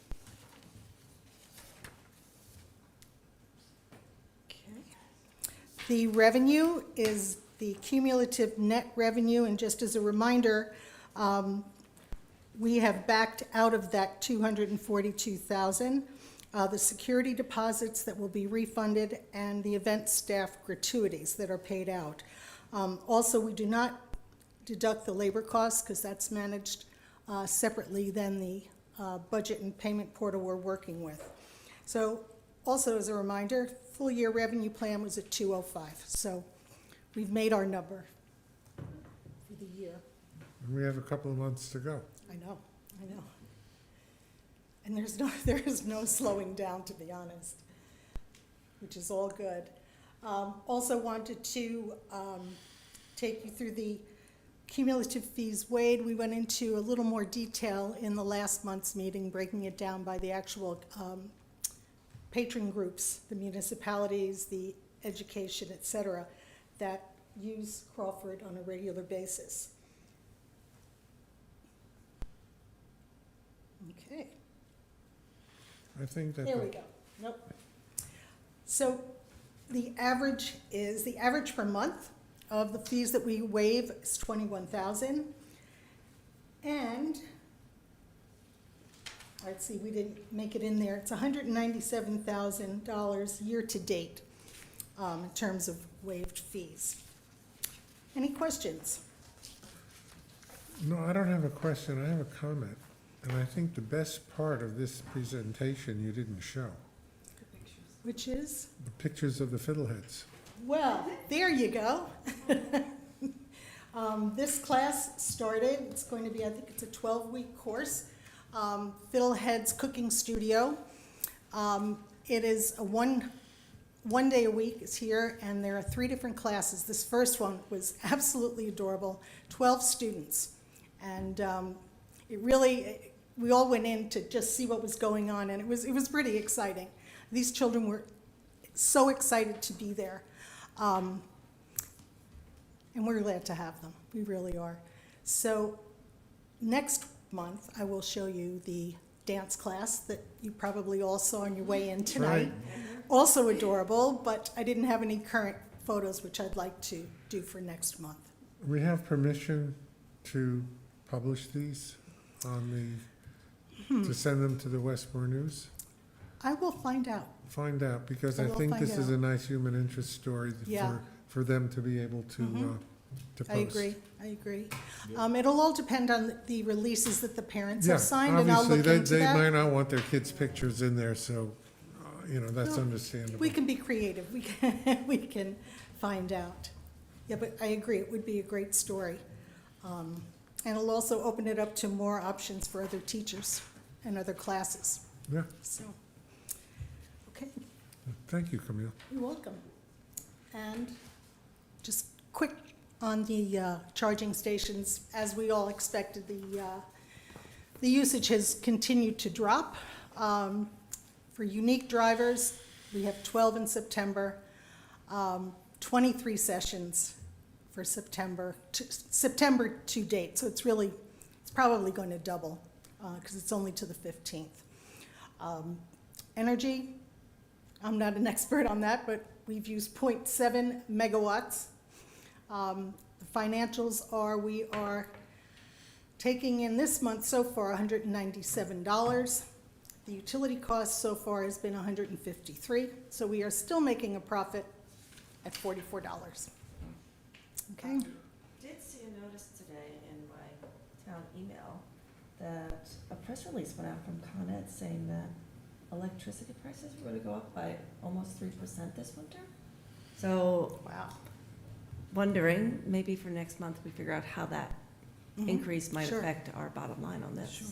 The revenue is the cumulative net revenue, and just as a reminder, we have backed out of that 242,000 the security deposits that will be refunded, and the event staff gratuities that are paid out. Also, we do not deduct the labor costs because that's managed separately than the budget and payment portal we're working with. So also as a reminder, full year revenue plan was at 205. So we've made our number for the year.
And we have a couple of months to go.
I know. And there is no slowing down, to be honest, which is all good. Also wanted to take you through the cumulative fees waived. We went into a little more detail in the last month's meeting, breaking it down by the actual patron groups, the municipalities, the education, et cetera, that use Crawford on a regular basis. Okay.
I think that.
There we go. Nope. So the average per month of the fees that we waive is $21,000. And let's see, we didn't make it in there. It's $197,000 year to date in terms of waived fees. Any questions?
No, I don't have a question, I have a comment. And I think the best part of this presentation you didn't show,
Which is?
the pictures of the fiddleheads.
Well, there you go. This class started, it's going to be, I think it's a 12-week course, Fiddleheads Cooking Studio. It is a one day a week is here, and there are 3 different classes. This first one was absolutely adorable, 12 students. And we all went in to just see what was going on, and it was pretty exciting. These children were so excited to be there. And we're glad to have them. We really are. So next month, I will show you the dance class that you probably all saw on your way in tonight. Also adorable, but I didn't have any current photos, which I'd like to do for next month.
We have permission to publish these on to send them to the Westmore News?
I will find out.
Find out, because
I
I
will
think
find
this is
out.
a nice human interest story
Yeah.
for them to be able to post.
I agree. It'll all depend on the releases that the parents
Yeah,
have signed, and I'll
obviously,
look into
they might
that.
not want their kids' pictures in there, so, that's
No,
understandable.
We can be creative. We can find out. Yeah, but I agree, it would be a great story. And it'll also open it up to more options for other teachers and other classes.
Yeah,
So, okay,
thank you, Camille.
you're welcome. And just quick on the charging stations, as we all expected, the usage has continued to drop. For unique drivers, we have 12 in September, 23 sessions for September to date. So it's probably going to double because it's only to the 15th. Energy, I'm not an expert on that, but we've used 0.7 megawatts. The financials are, we are taking in this month so far $197. The utility cost so far has been $153, so we are still making a profit at $44. Okay?
Did see a notice today in my town email that a press release went out from Con Ed saying that electricity prices were going to go up by almost 3% this winter. So
Wow.
wondering, maybe for next month, we figure out how that
Mhm.
increase might
Sure.
affect our bottom line on this.
Sure.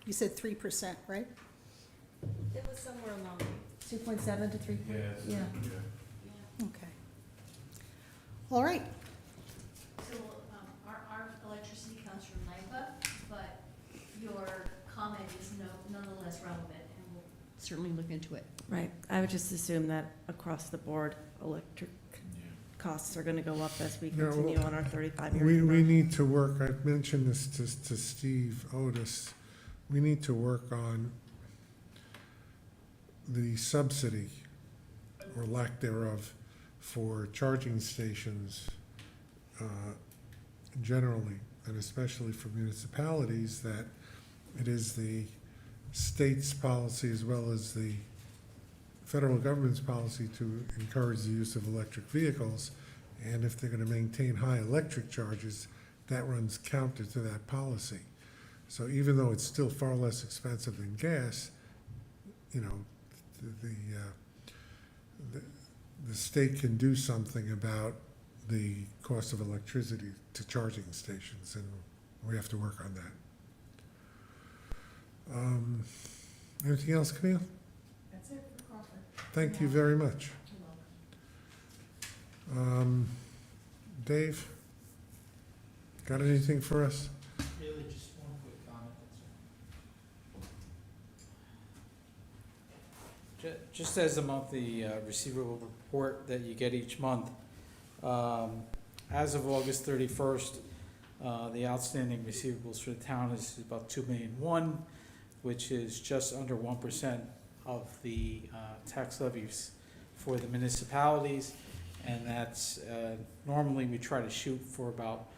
You said 3%, right?
It was somewhere along 2.7 to 3. Yeah.
Okay. All right.
So, our electricity comes from NYPA, but your comment is nonetheless relevant, and we'll certainly look into it.
Right. I would just assume that across the board, electric costs are going to go up as we
Yeah, well,
continue on our 35-year.
We need to work, I've mentioned this to Steve Otis, we need to work on the subsidy, or lack thereof, for charging stations generally. and especially for municipalities, that it is the state's policy as well as the federal government's policy to encourage the use of electric vehicles. And if they're gonna maintain high electric charges, that runs counter to that policy. So even though it's still far less expensive than gas, you know, the state can do something about the cost of electricity to charging stations, and we have to work on that. Anything else, Camille?
That's it for Crawford.
Thank you very much. Dave, got anything for us?
Really, just one quick comment, that's all. Just as a monthly receivable report that you get each month, as of August 31st, the outstanding receivables for the town is about $2,000,001, which is just under 1% of the tax levies for the municipalities. And that's, normally we try to shoot for about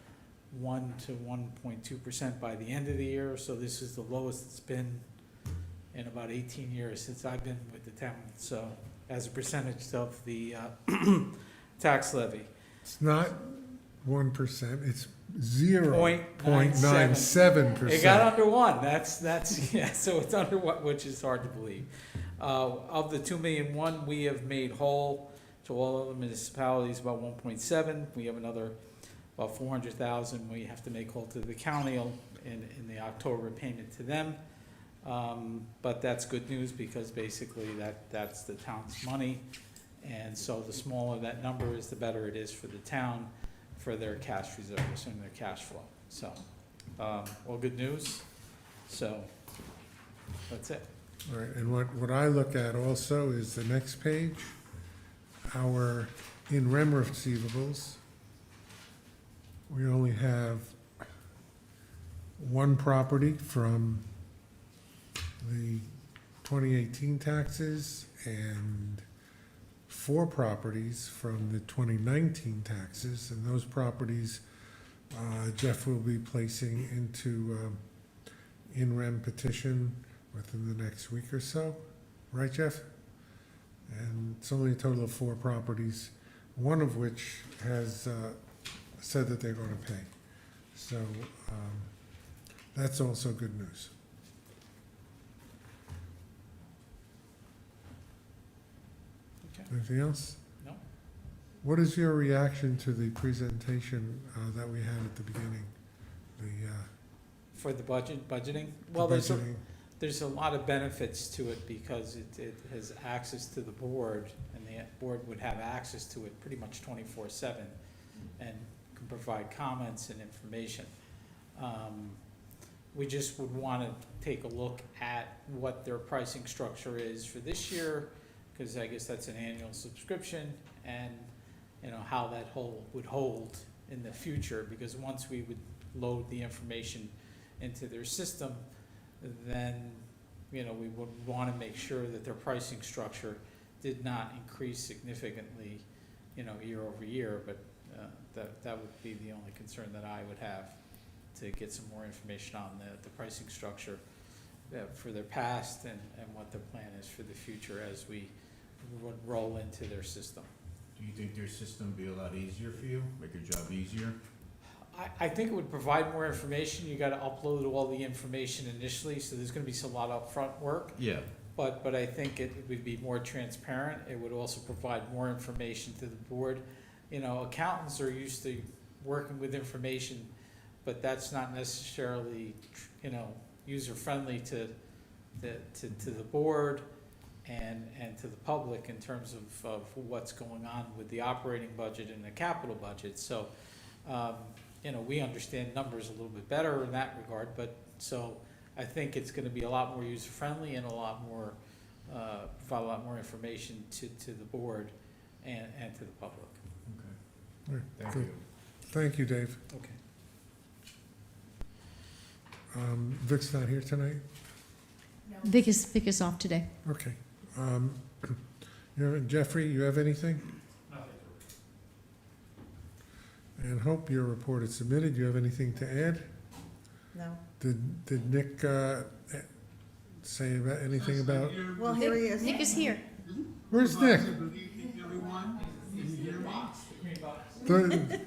1 to 1.2% by the end of the year. So this is the lowest it's been in about 18 years since I've been with the town. So as a percentage of the tax levy.
It's not 1%, it's
0.97%.
0.97%.
It got under 1, that's, yeah, so it's under what, which is hard to believe. Of the $2,000,001, we have made whole to all other municipalities about 1.7. We have another about 400,000 we have to make whole to the county in the October payment to them. But that's good news because basically that's the town's money. And so the smaller that number is, the better it is for the town for their cash reserves and their cash flow. So, all good news. So, that's it.
All right, and what I look at also is the next page, our in rem receivables. We only have one property from the 2018 taxes and 4 properties from the 2019 taxes, and those properties Jeff will be placing into in rem petition within the next week or so, right, Jeff? And it's only a total of 4 properties, one of which has said that they're going to pay. So that's also good news.
Okay.
Anything else?
No.
What is your reaction to the presentation that we had at the beginning? The
For the budgeting? Well,
budgeting?
there's a lot of benefits to it because it has access to the board, and the board would have access to it pretty much 24/7 and can provide comments and information. We just would want to take a look at what their pricing structure is for this year, because I guess that's an annual subscription, and, you know, how that would hold in the future, because once we would load the information into their system, then, you know, we would want to make sure that their pricing structure did not increase significantly, you know, year over year, but that would be the only concern that I would have, to get some more information on the pricing structure for their past and what their plan is for the future as we would roll into their system.
Do you think their system would be a lot easier for you, make your job easier?
I think it would provide more information. You gotta upload all the information initially, so there's gonna be a lot of upfront work.
Yeah.
But I think it would be more transparent. It would also provide more information to the board. You know, accountants are used to working with information, but that's not necessarily, you know, user-friendly to the board and to the public in terms of what's going on with the operating budget and the capital budget. So, you know, we understand numbers a little bit better in that regard, but so I think it's gonna be a lot more user-friendly and a lot more, provide a lot more information to the board and to the public.
Okay.
All right,
Thank
good.
you.
Thank you, Dave.
Okay.
Vic's not here tonight?
Vic is off today.
Okay. Jeffrey, you have anything?
Nothing
And Hope, your report is submitted. Do you have anything to add?
No?
Did Nick say about anything about?
Well, here he is.
Nick is here.
Where's Nick?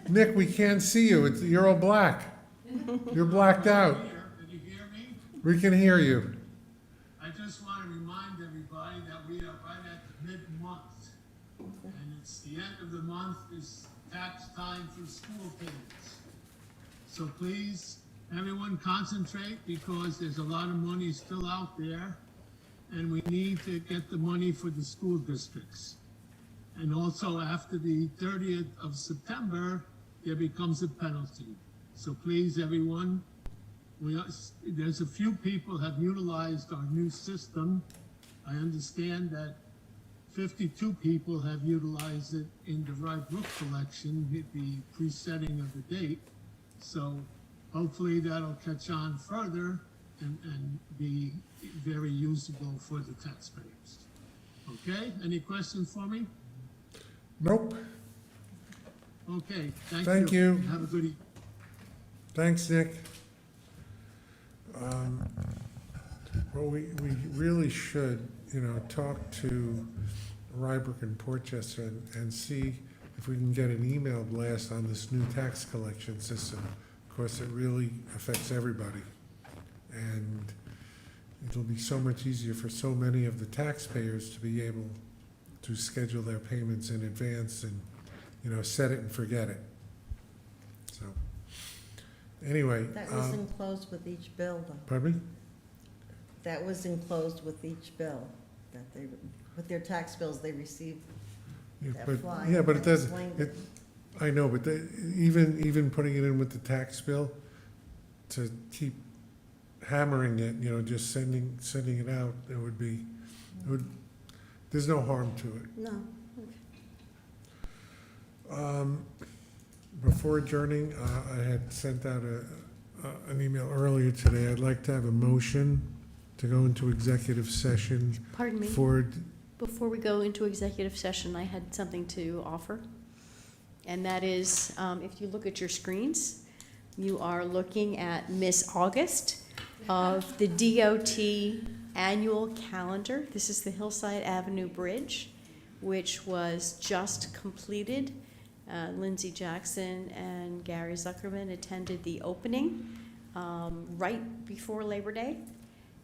Nick, we can't see you. You're all black. You're blacked out.
Can you hear me?
We can hear you.
I just want to remind everybody that we are right at mid-month. And it's the end of the month is tax time for school payments. So please, everyone concentrate because there's a lot of money still out there. And we need to get the money for the school districts. And also after the 30th of September, there becomes a penalty. So please, everyone, there's a few people have utilized our new system. I understand that 52 people have utilized it in the Rybrook collection, the pre-setting of the date. So hopefully that'll catch on further and be very usable for the taxpayers. Okay, any questions for me?
Nope.
Okay, thank you.
Thank you.
Have a good evening.
Thanks, Nick. Well, we really should, talk to Rybrook and Portchester and see if we can get an email blast on this new tax collection system. Of course, it really affects everybody. And it'll be so much easier for so many of the taxpayers to be able to schedule their payments in advance and, set it and forget it. So, anyway.
That was enclosed with each bill, though.
Pardon me?
That was enclosed with each bill, that they, with their tax bills they received.
Yeah,
That
but,
fly,
yeah, but it
that
doesn't,
explained
I know, but even putting it in with the tax bill, to keep hammering it, just sending it out, there's no harm to it.
No.
Before adjourning, I had sent out an email earlier today. I'd like to have a motion to go into executive session
Pardon me.
for,
Before we go into executive session, I had something to offer. And that is, if you look at your screens, you are looking at Miss August of the DOT annual calendar. This is the Hillside Avenue Bridge, which was just completed. Lindsay Jackson and Gary Zuckerman attended the opening right before Labor Day.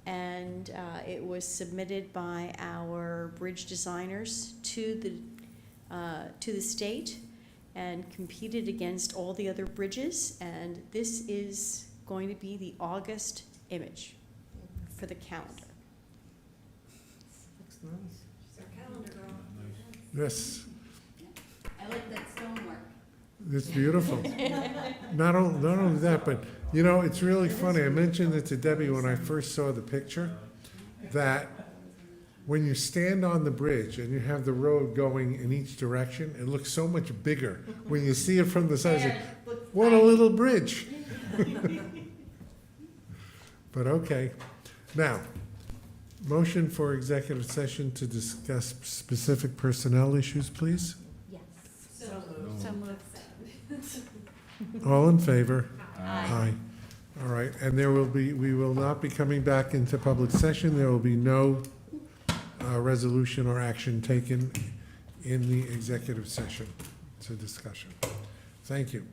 And it was submitted by our bridge designers to the state and competed against all the other bridges. And this is going to be the August image for the calendar.
Looks nice.
yes,
I like that stonework.
it's beautiful. Not only that, but, it's really funny. I mentioned it to Debbie when I first saw the picture, that when you stand on the bridge and you have the road going in each direction, it looks so much bigger. When you see it from the side, it's like, what a little bridge. But okay. Now, motion for executive session to discuss specific personnel issues, please.
Yes. So moved.
All in favor? Aye. All right, and we will not be coming back into public session. There will be no resolution or action taken in the executive session. It's a discussion. Thank you.